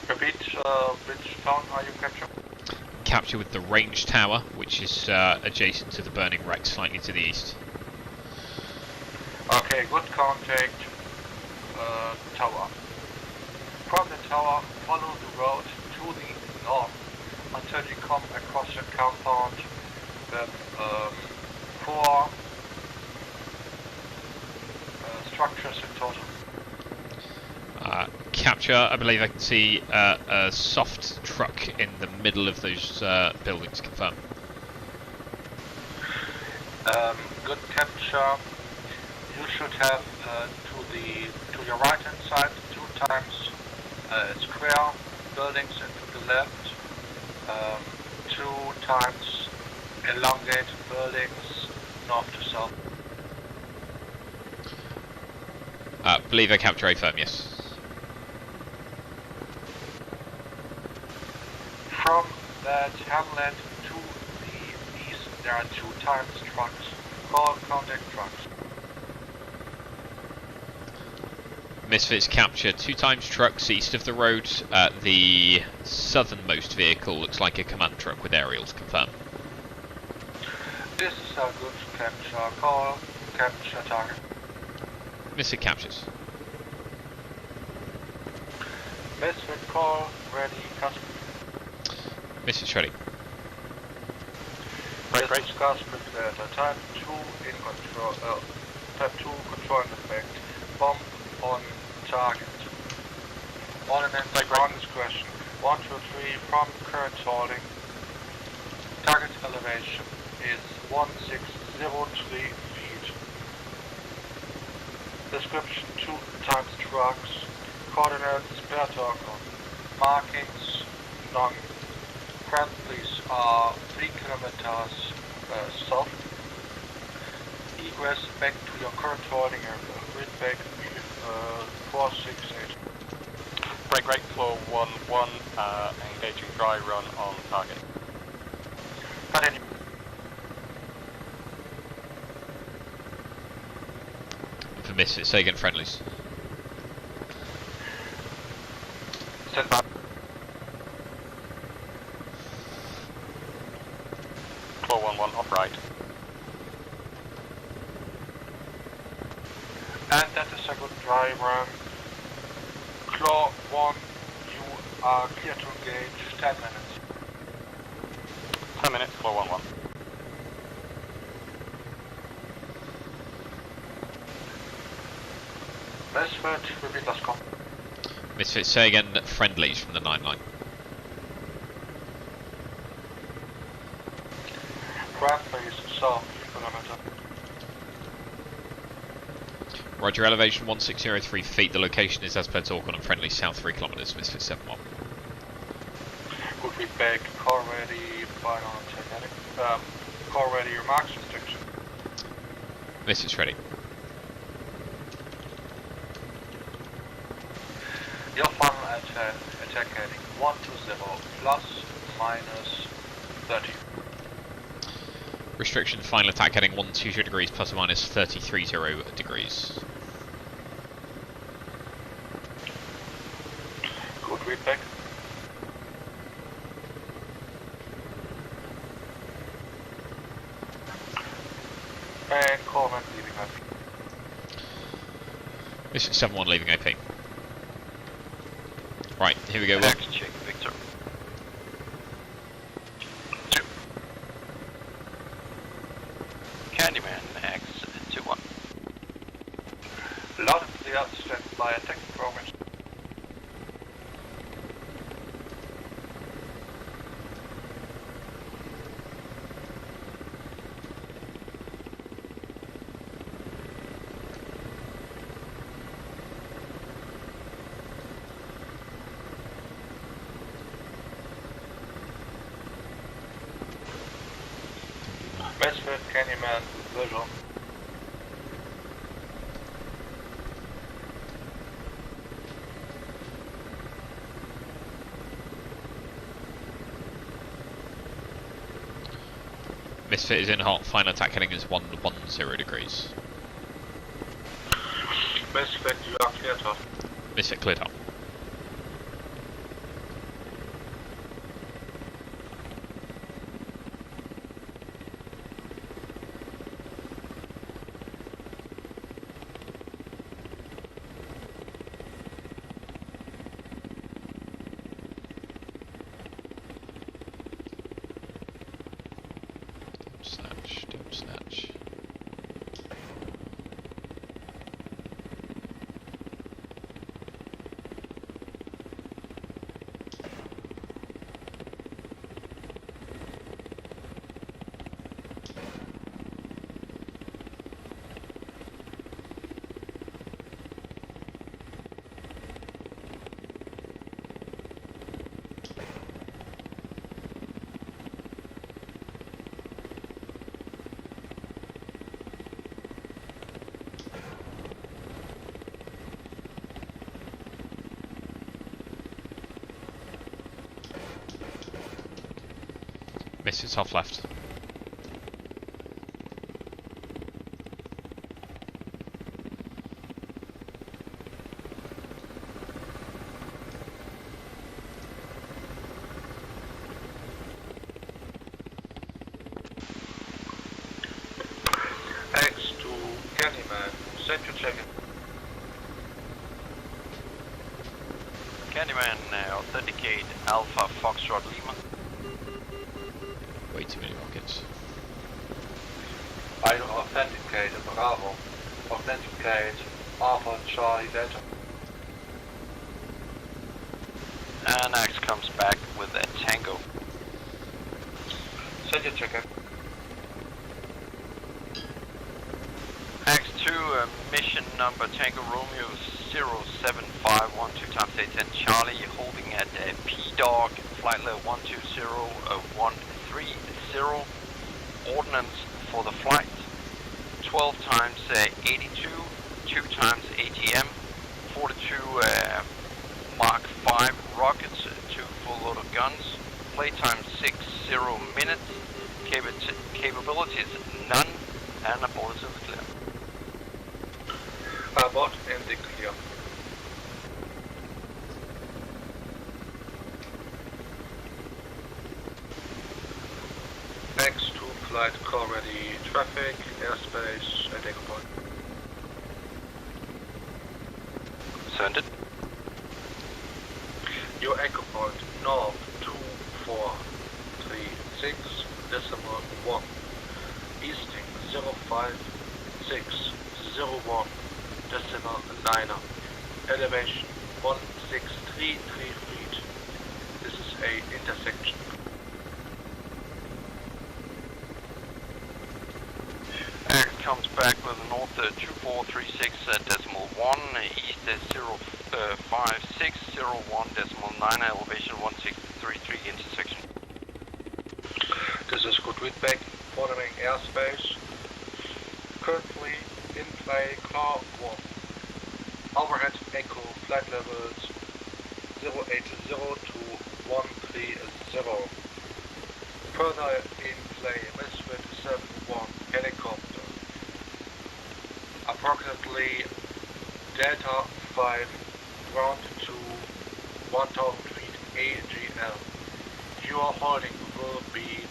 Repeat, which town are you capturing? capture with the range tower, which is adjacent to the burning wreck, slightly to the east. Okay, good contact, tower. From the tower, follow the road to the north until you come across a compound with 4 structures in total. Capture, I believe I can see a soft truck in the middle of those buildings, confirm. Good capture. You should have to your right hand side 2 times square buildings, and to the left 2 times elongated buildings north to south. Believe I capture a firm, yes. From that hamlet to the east, there are 2 times trucks, called contact trucks. Misfits capture 2 times trucks east of the road. The southernmost vehicle looks like a command truck with aerials, confirm. This is a good capture. Call capture target. Misfit captures. Misfit call ready customer. Misfits ready. This is customer at type 2 in control. Type 2 control in effect. Bomb on target. Ordnance on discretion. 1, 2, 3 from current holding. Target elevation is 1603 feet. Description 2 times trucks. Coordinates per token. Markings none. Friendlies are 3 kilometers south. Egress back to your current holding area. Read back 468. Break floor 1-1, engaging dry run on target. Continue. For Misfits, say again, friendlies. Stand by. Floor 1-1, off right. And that is a good dry run. Claw 1, you are clear to engage 10 minutes. 10 minutes, floor 1-1. Misfit, repeat last call. Misfits, say again, friendlies from the 9 line. Friendlies south 3 kilometers. Roger, elevation 1603 feet. The location is as per talk on friendly south 3 kilometers. Misfit 7-1. Good feedback. Call ready. Final technique. Call ready. Remarks restriction. Misfits ready. Your final attack heading 120 plus minus 30. Restriction final attack heading 120 degrees plus or minus 330 degrees. Good feedback. And Corman leaving IP. Misfit 7-1 leaving AP. Right, here we go. Well, Check Victor. Candyman, Max, 2-1. Loud and clear, stand by attack progress. Misfit, Candyman, visual. Misfit is in hot. Final attack heading is 110 degrees. Misfit, you are cleared off. Misfit cleared hot. Snatch. Misses half left. X to Candyman. Send your check-in. Candyman, authenticate Alpha Foxtrot Lima. Way too many rockets. I authenticate Bravo. Authenticate Alpha Charlie Delta. And X comes back with a Tango. Send your check-in. X2, mission number Tango Romeo 07512 times 810 Charlie, holding at P-Dog, flight level 120, ordnance for the flight, 12 times 82, 2 times ATM, 42 Mark 5 rockets, 2 full load of guns, playtime 60 minutes, capabilities none, and abort is in the clear. Abort in the clear. X2 flight core ready, traffic, airspace, and echo point. Send it. Your echo point north 2436.1, easting 05601.9, elevation 1633 feet. This is a intersection. X comes back with north 2436.1, east 05601.9, elevation 1633 intersection. This is good feedback. Monitoring airspace. Currently in play car 1. Overhead echo flight levels 080 to 130. Further in play Misfit 71 helicopter. Approximately Delta 5 ground to 1000 feet AGL. Your holding will be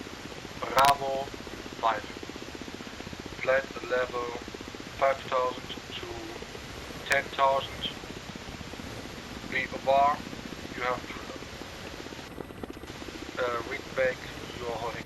Bravo 5. Flight level 5000 to 10,000. Be aware, you have to read back your holding.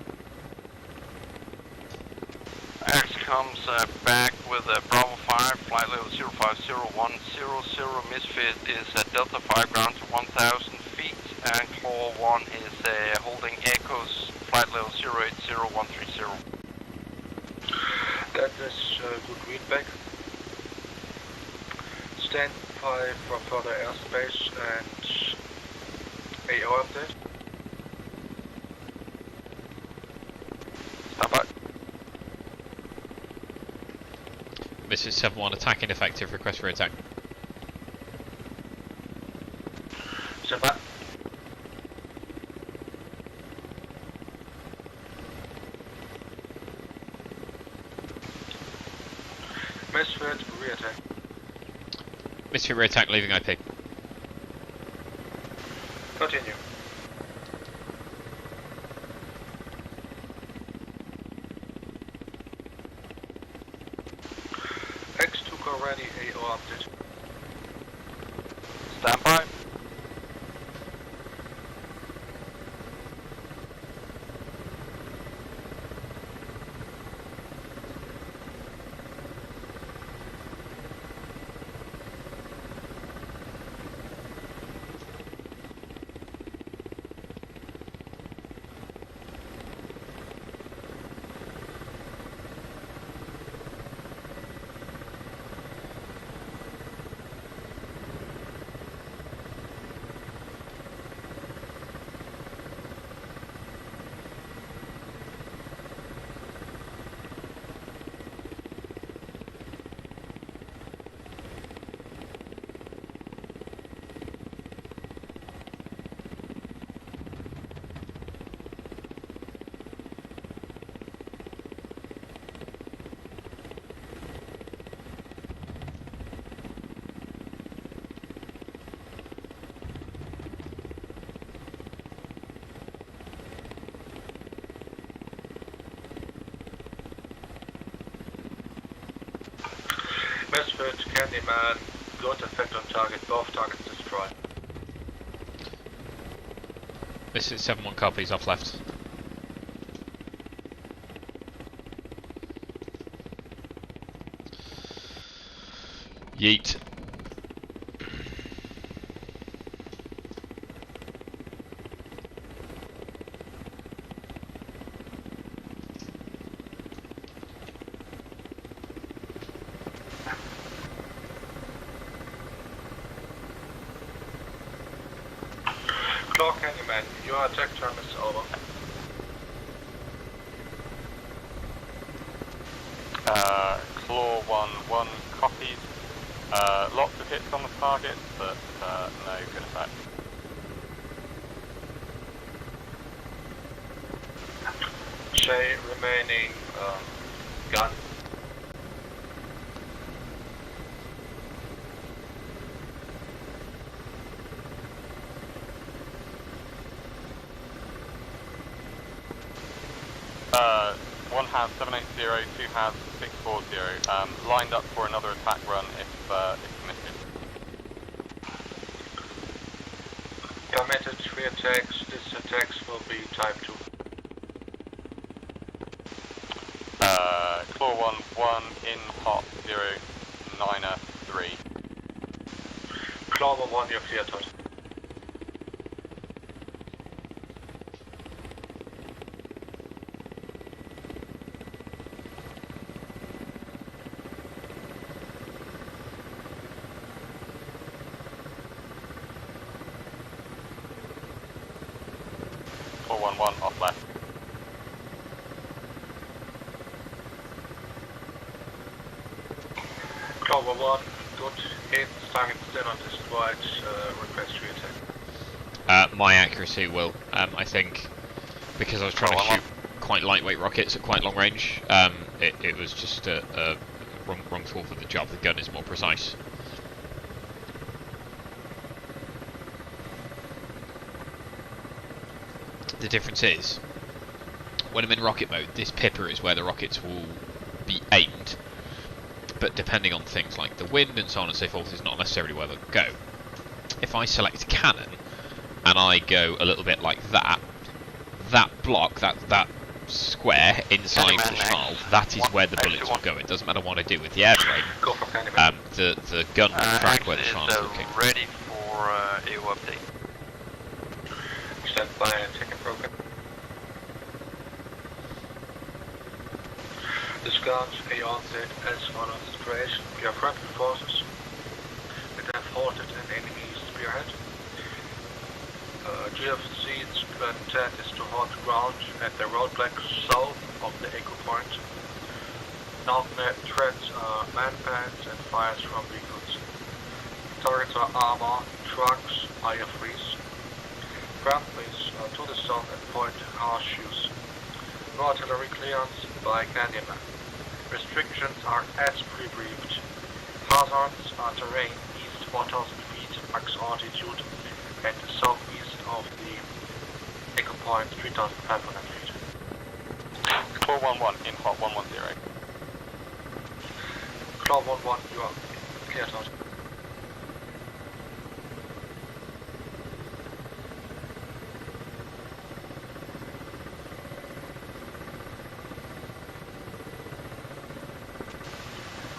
X comes back with Bravo 5, flight level 050100, Misfit is Delta 5 ground to 1000 feet, and Claw 1 is holding Echoes, flight level 080130. That is good feedback. Stand by for further airspace and AO update. Stand by. Mrs. 7-1, attack ineffective, request for attack. Stand by. Misfit, re-attack. Misfit re-attack, leaving IP. Continue. X2 core ready, AO update. Stand by. Misfit, Candyman, good effect on target, both targets destroyed. This is 7-1 copies off left. Yeet. Claw Candyman, your attack turn is over. Claw 1-1 copies. Lots of hits on the target, but no good effect. J remaining gun. One has 780, two has 640. Lined up for another attack run if committed. Committed 3 attacks, these attacks will be type 2. Claw 1-1 in hot 0-9er 3. Claw 1, you're clear, Todd. Claw 1-1 off left. Claw 1, good hit, target still undestroyed, request re-attack. My accuracy will, I think, because I was trying to shoot quite lightweight rockets at quite long range, it was just a wrong tool for the job. The gun is more precise. The difference is, when I'm in rocket mode, this pipper is where the rockets will be aimed, but depending on things like the wind and so on and so forth, is not necessarily where they'll go. If I select cannon, and I go a little bit like that, that block, that square inside the shell, that is where the bullets will go. It doesn't matter what I do with the airframe, Go for Candyman. the gun will track where the shell is looking. Ready for AO update. Stand by and take a program. Discards AO update as on situation. We are friendly forces that have halted an enemy spearhead. GFC's intent is to hold ground at the roadblock south of the Echo Point. Northnet threats are manpads and fires from vehicles. Targets are armor, trucks, IFVs. Friendlies to the south at Point Horseshoes. No artillery clearance by Candyman. Restrictions are as pre-briefed. Hazards are terrain east 4,000 feet max altitude and southeast of the Echo Point 3,500 feet. Claw 1-1 in hot 110. Claw 1-1, you are cleared out.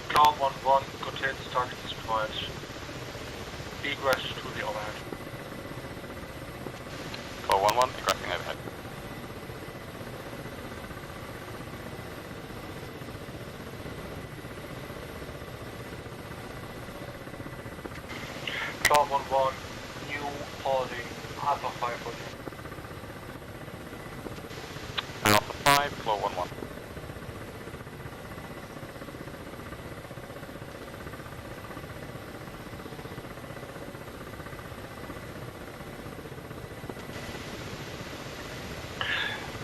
Claw 1-1, good hits, target destroyed. Egress to the overhead. Claw 1-1, egressing overhead. Claw 1-1, new holding, Alpha 5 for you. Alpha 5, Claw 1-1.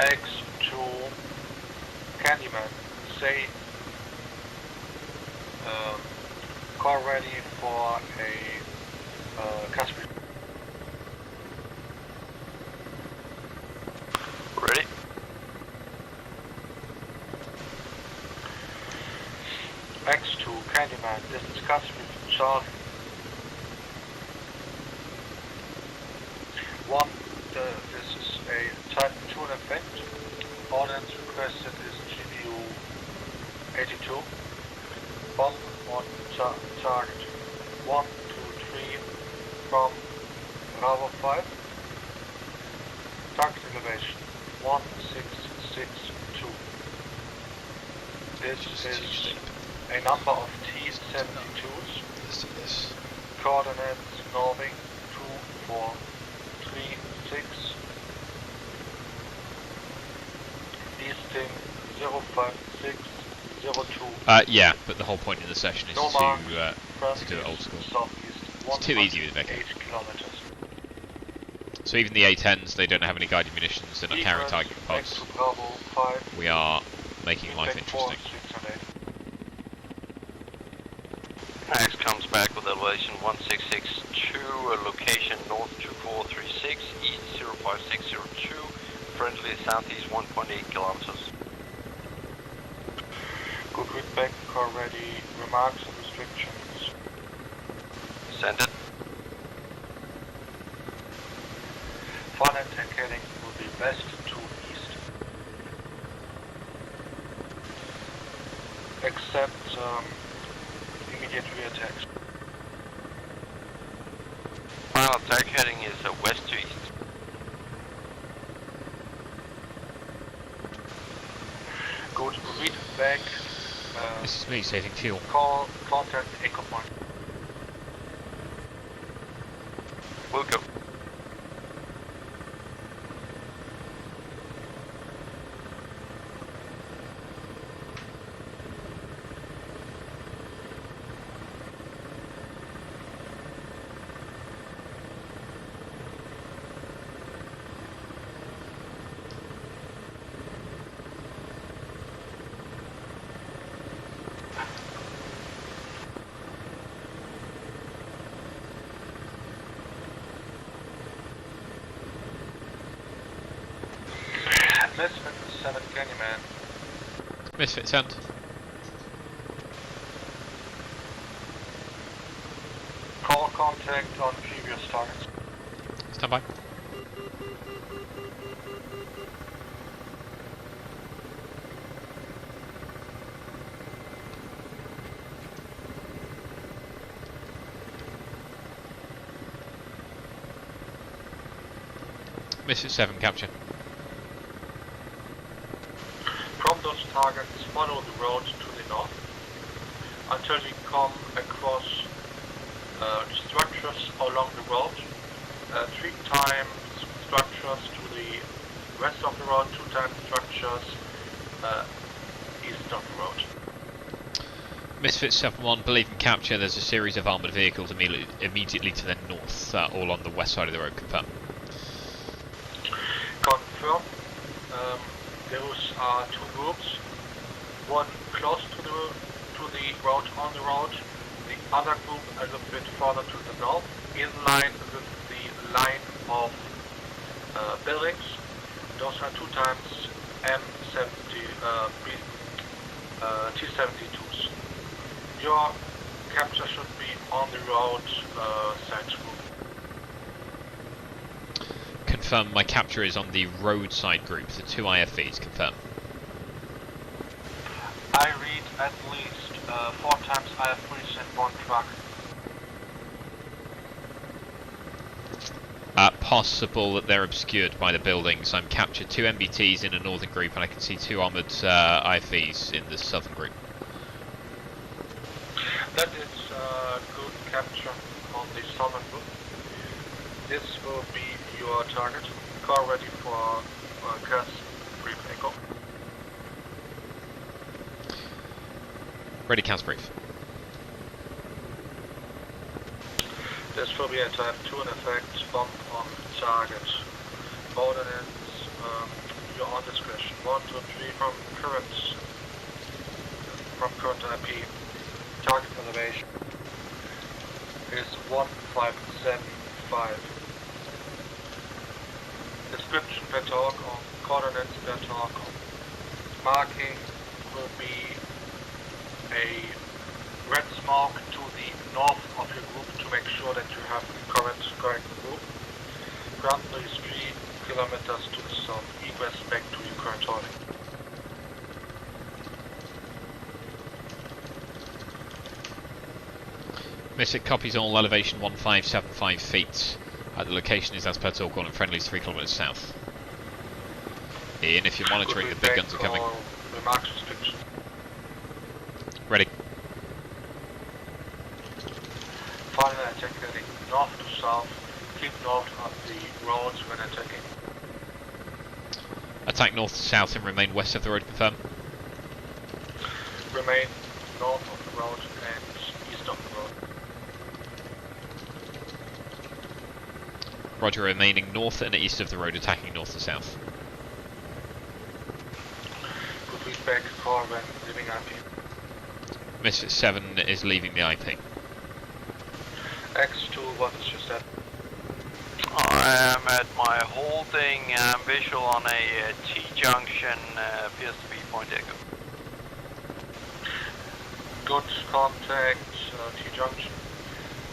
X to Candyman, say call ready for a Casper. Ready? X to Candyman. Discuss with Charlie. 1. This is a Type 2 effect. Ordnance requested is GPU 82. Bomb on target 1, 2, 3 from Bravo 5. Target elevation 1662. This is a number of T-72s. Let's do this. Coordinates Norwing 2, 4, 3, 6. Easting 05602. Yeah, but the whole point in the session is No mark. to do it old school. Southeast. It's too easy with Vicky. 8 kilometers. So even the A10s, they don't have any guided munitions, they're not carrying target Egress pods. back to Bravo 5. We are making life Impact 4, interesting. 608. Max comes back with elevation 1662, location north 2436, east 05602, friendly southeast 1.8 kilometers. Good feedback already. Remarks and restrictions. Send it. Fun and tank heading will be west to east. Except immediate rear attacks. Final attack heading is west to east. Good read back. This is me saving fuel. Call contact echo point. We'll go. Misfit 7 Candyman. Misfit sent. Call contact on previous targets. Stand by. Misfit 7 capture. From those targets, follow the road to the north until you come across structures along the road. 3 times structures to the west of the road, 2 times structures east of the road. Misfit 7-1, believe in capture. There's a series of armoured vehicles immediately to the north, all on the west side of the road. Confirm. Confirm. Those are 2 groups. One close to the road, on the road. The other group a little bit further to the north, in line with the line of buildings. Those are 2 times T-72s. Your capture should be on the road side group. Confirm my capture is on the roadside group, the 2 IFVs. Confirm. I read at least 4 times IFVs in 1 truck. Possible that they're obscured by the buildings. I'm captured 2 MBTs in a northern group, and I can see 2 armoured IFVs in the southern group. That is good capture on the southern group. This will be your target. Car ready for CAS brief echo. Ready, CAS brief. This will be a type 2 in effect, bomb on target. Ordnance, your own discretion. 1, 2, 3 from current IP. Target elevation is 1575. Description per talk on coordinates per talk on. Marking will be a red smoke to the north of your group to make sure that you have the correct group. Ground is 3 kilometers to the south, egress back to your current holding. Mystic copies all elevation 1575 feet. The location is as per talk on and friendlies 3 kilometers south. Ian, if you're monitoring, the big guns are coming. Remarks restriction. Ready. Final attack heading north to south. Keep north of the roads when attacking. Attack north to south and remain west of the road, confirm. Remain north of the road and east of the road. Roger, remaining north and east of the road, attacking north to south. Good feedback, call when leaving IP. Misfit 7 is leaving the IP. X2, what is your step? I am at my holding, visual on a T-junction, appears to be Point Echo. Good contact, T-junction.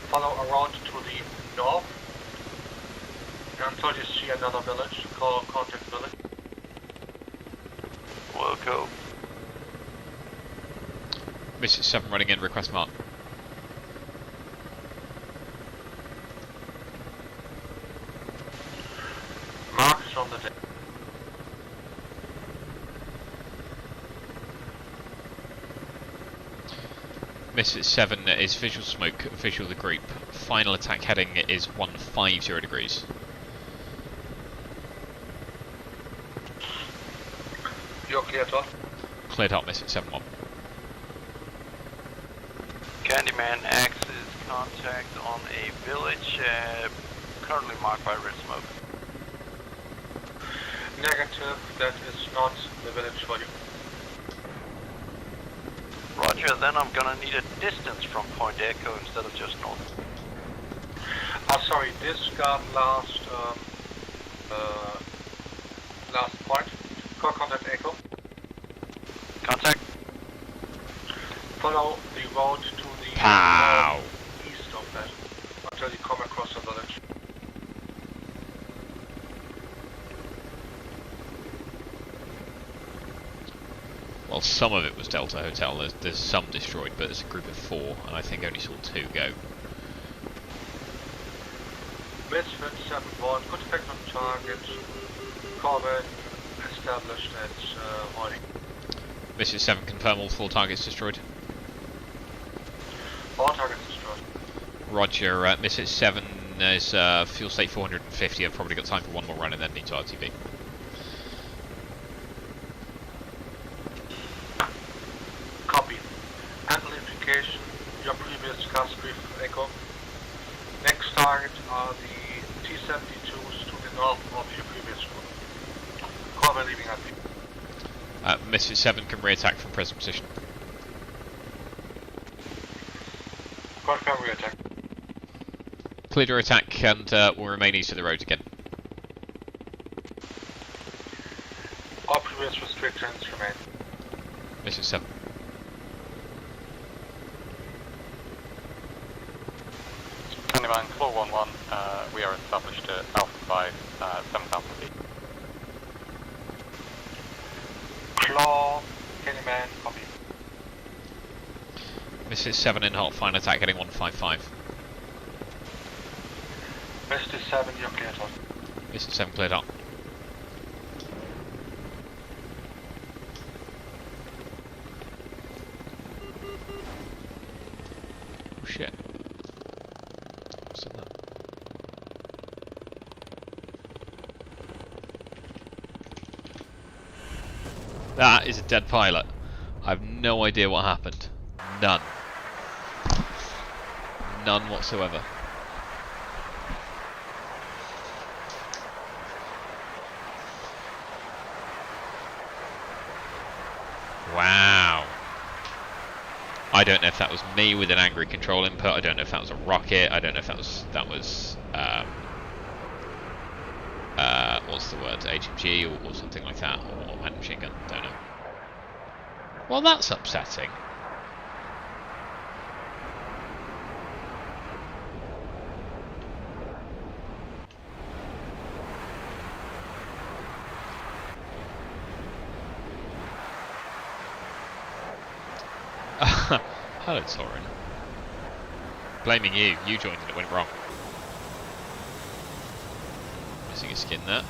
Follow around to the north. Until you see another village, call contact village. Will go. Misfit 7 running in, request mark. Marks on the deck. Misfit 7 is visual smoke, visual the group. Final attack heading is 150 degrees. You're clear, Todd? Cleared up, Misfit 7-1. Candyman axes contact on a village, currently marked by red smoke. Negative, that is not the village for you. Roger, then I'm gonna need a distance from Point Echo instead of just north. Oh, sorry, discard last point. Call contact Echo. Contact. Follow the road to the Pow! east of that until you come across the village. Well, some of it was Delta Hotel. There's some destroyed, but there's a group of 4, and I think only saw 2 go. Misfit 7-1, good effect on target. Corbin established at Holding. Misfit 7, confirm all 4 targets destroyed. All targets destroyed. Roger, Misfit 7 is fuel state 450. I've probably got time for one more run and then need to RTB. Copy. Amplification, your previous CAS brief Echo. Next target are the T-72s to the north of your previous group. Corbin leaving IP. Misfit 7 can re-attack from present position. Confirm re-attack. Cleared your attack and will remain east of the road again. All previous restrictions remain. Misfit 7. Candyman, Claw 1-1, we are established at Alpha 5, 7,000 feet. Claw, Candyman, copy. Misfit 7 in halt, final attack heading 155. Misty 7, you're cleared on. Misfit 7 cleared up. Oh shit. What's in that? That is a dead pilot. I have no idea what happened. None. None whatsoever. Wow. I don't know if that was me with an angry control input. I don't know if that was a rocket. I don't know if that was what's the word? HMG or something like that, or hand machine gun. Don't know. Well, that's upsetting. Hello, Soren. Blaming you. You joined and it went wrong. Missing a skin there.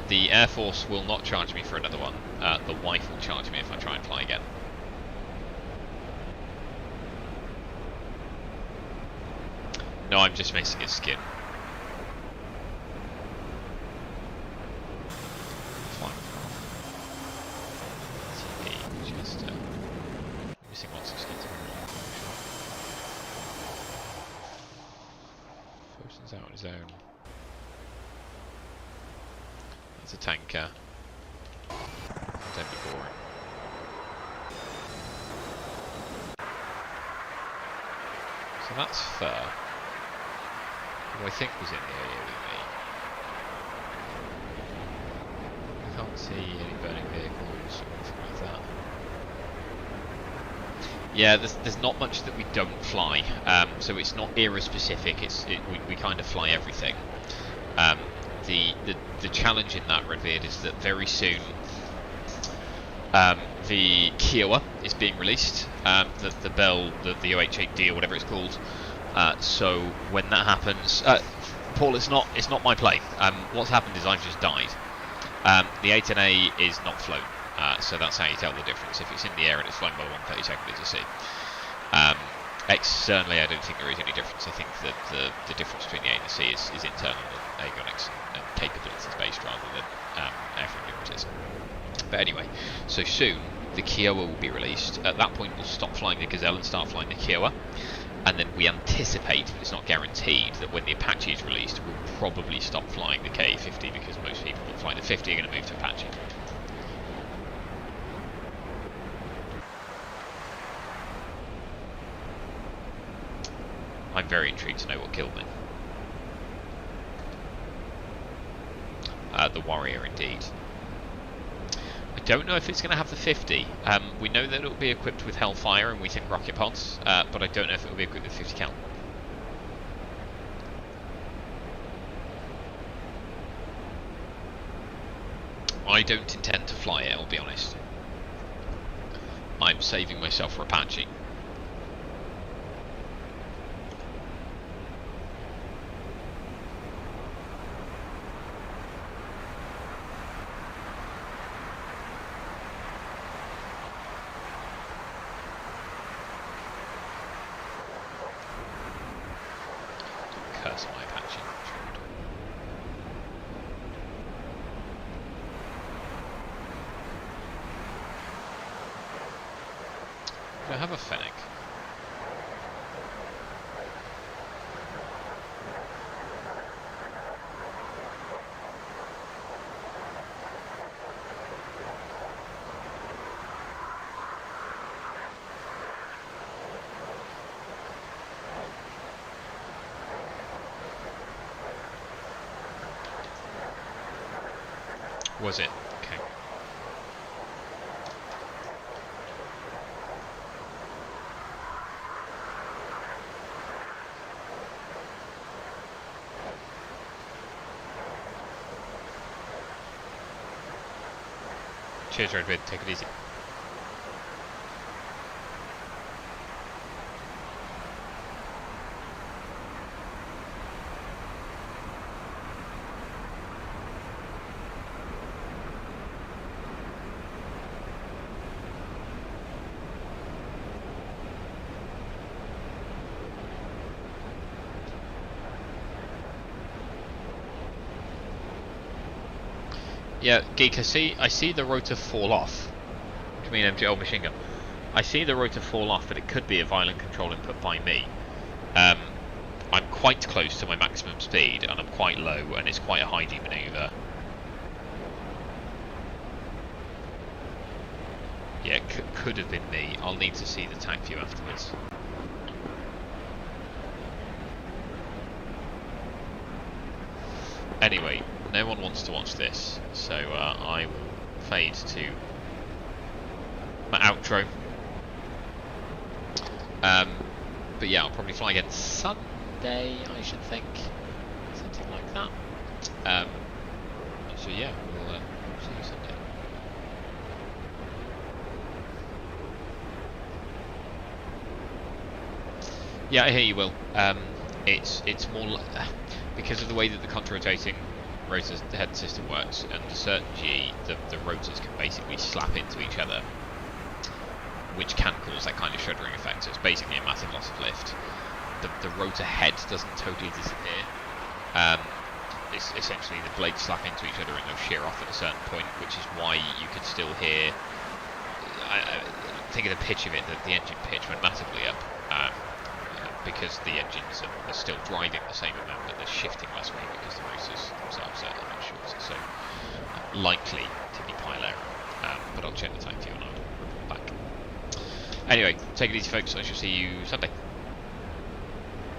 The Air Force will not charge me for another one. The wife will charge me if I try and fly again. No, I'm just missing his skin. Fine. TP, just missing lots of skins. Fosun's out on his own. That's a tanker. Don't be boring. So that's Fur, who I think was in the area with me. I can't see any burning vehicles or anything like that. Yeah, there's not much that we don't fly, so it's not era specific. We kind of fly everything. The challenge in that, Redbeard, is that very soon the Kiowa is being released, the Bell, the OH8D or whatever it's called. So when that happens, Paul, it's not my plane. What's happened is I've just died. The A10A is not flown, so that's how you tell the difference. If it's in the air and it's flown by 1/32 at sea. Externally, I don't think there is any difference. I think that the difference between the A and the C is internal avionics and capabilities based rather than airframe differences. But anyway, so soon the Kiowa will be released. At that point, we'll stop flying the Gazelle and start flying the Kiowa. And then we anticipate, but it's not guaranteed, that when the Apache is released, we'll probably stop flying the Ka-50 because most people that fly the 50 are going to move to Apache. I'm very intrigued to know what killed me. The Warrior, indeed. I don't know if it's going to have the 50. We know that it will be equipped with Hellfire and we think rocket pods, but I don't know if it will be equipped with 50 cal. I don't intend to fly it, I'll be honest. I'm saving myself for Apache. Curse my Apache. Do I have a Fennec? Was it? Okay. Cheers, Redbeard. Take it easy. Yeah, Geek, I see the rotor fall off. What do you mean, MGL machine gun? I see the rotor fall off, but it could be a violent control input by me. I'm quite close to my maximum speed, and I'm quite low, and it's quite a high D maneuver. Yeah, could have been me. I'll need to see the tank view afterwards. Anyway, no one wants to watch this, so I will fade to my outro. But yeah, I'll probably fly again Sunday. Sunday, I should think. Something like that. So yeah, we'll see you Sunday. Yeah, I hear you, Will. It's more because of the way that the contra-rotating rotor head system works, and a certain G, the rotors can basically slap into each other, which can cause that kind of shuddering effect. So it's basically a massive loss of lift. The rotor head doesn't totally disappear. It's essentially the blades slap into each other and they'll shear off at a certain point, which is why you can still hear. I think of the pitch of it, the engine pitch went massively up. Because the engines are still driving the same amount, but they're shifting less weight because the rotors themselves are much shorter. So likely to be pile error, but I'll check the time for you and I'll report back. Anyway, take it easy, folks. I shall see you Sunday.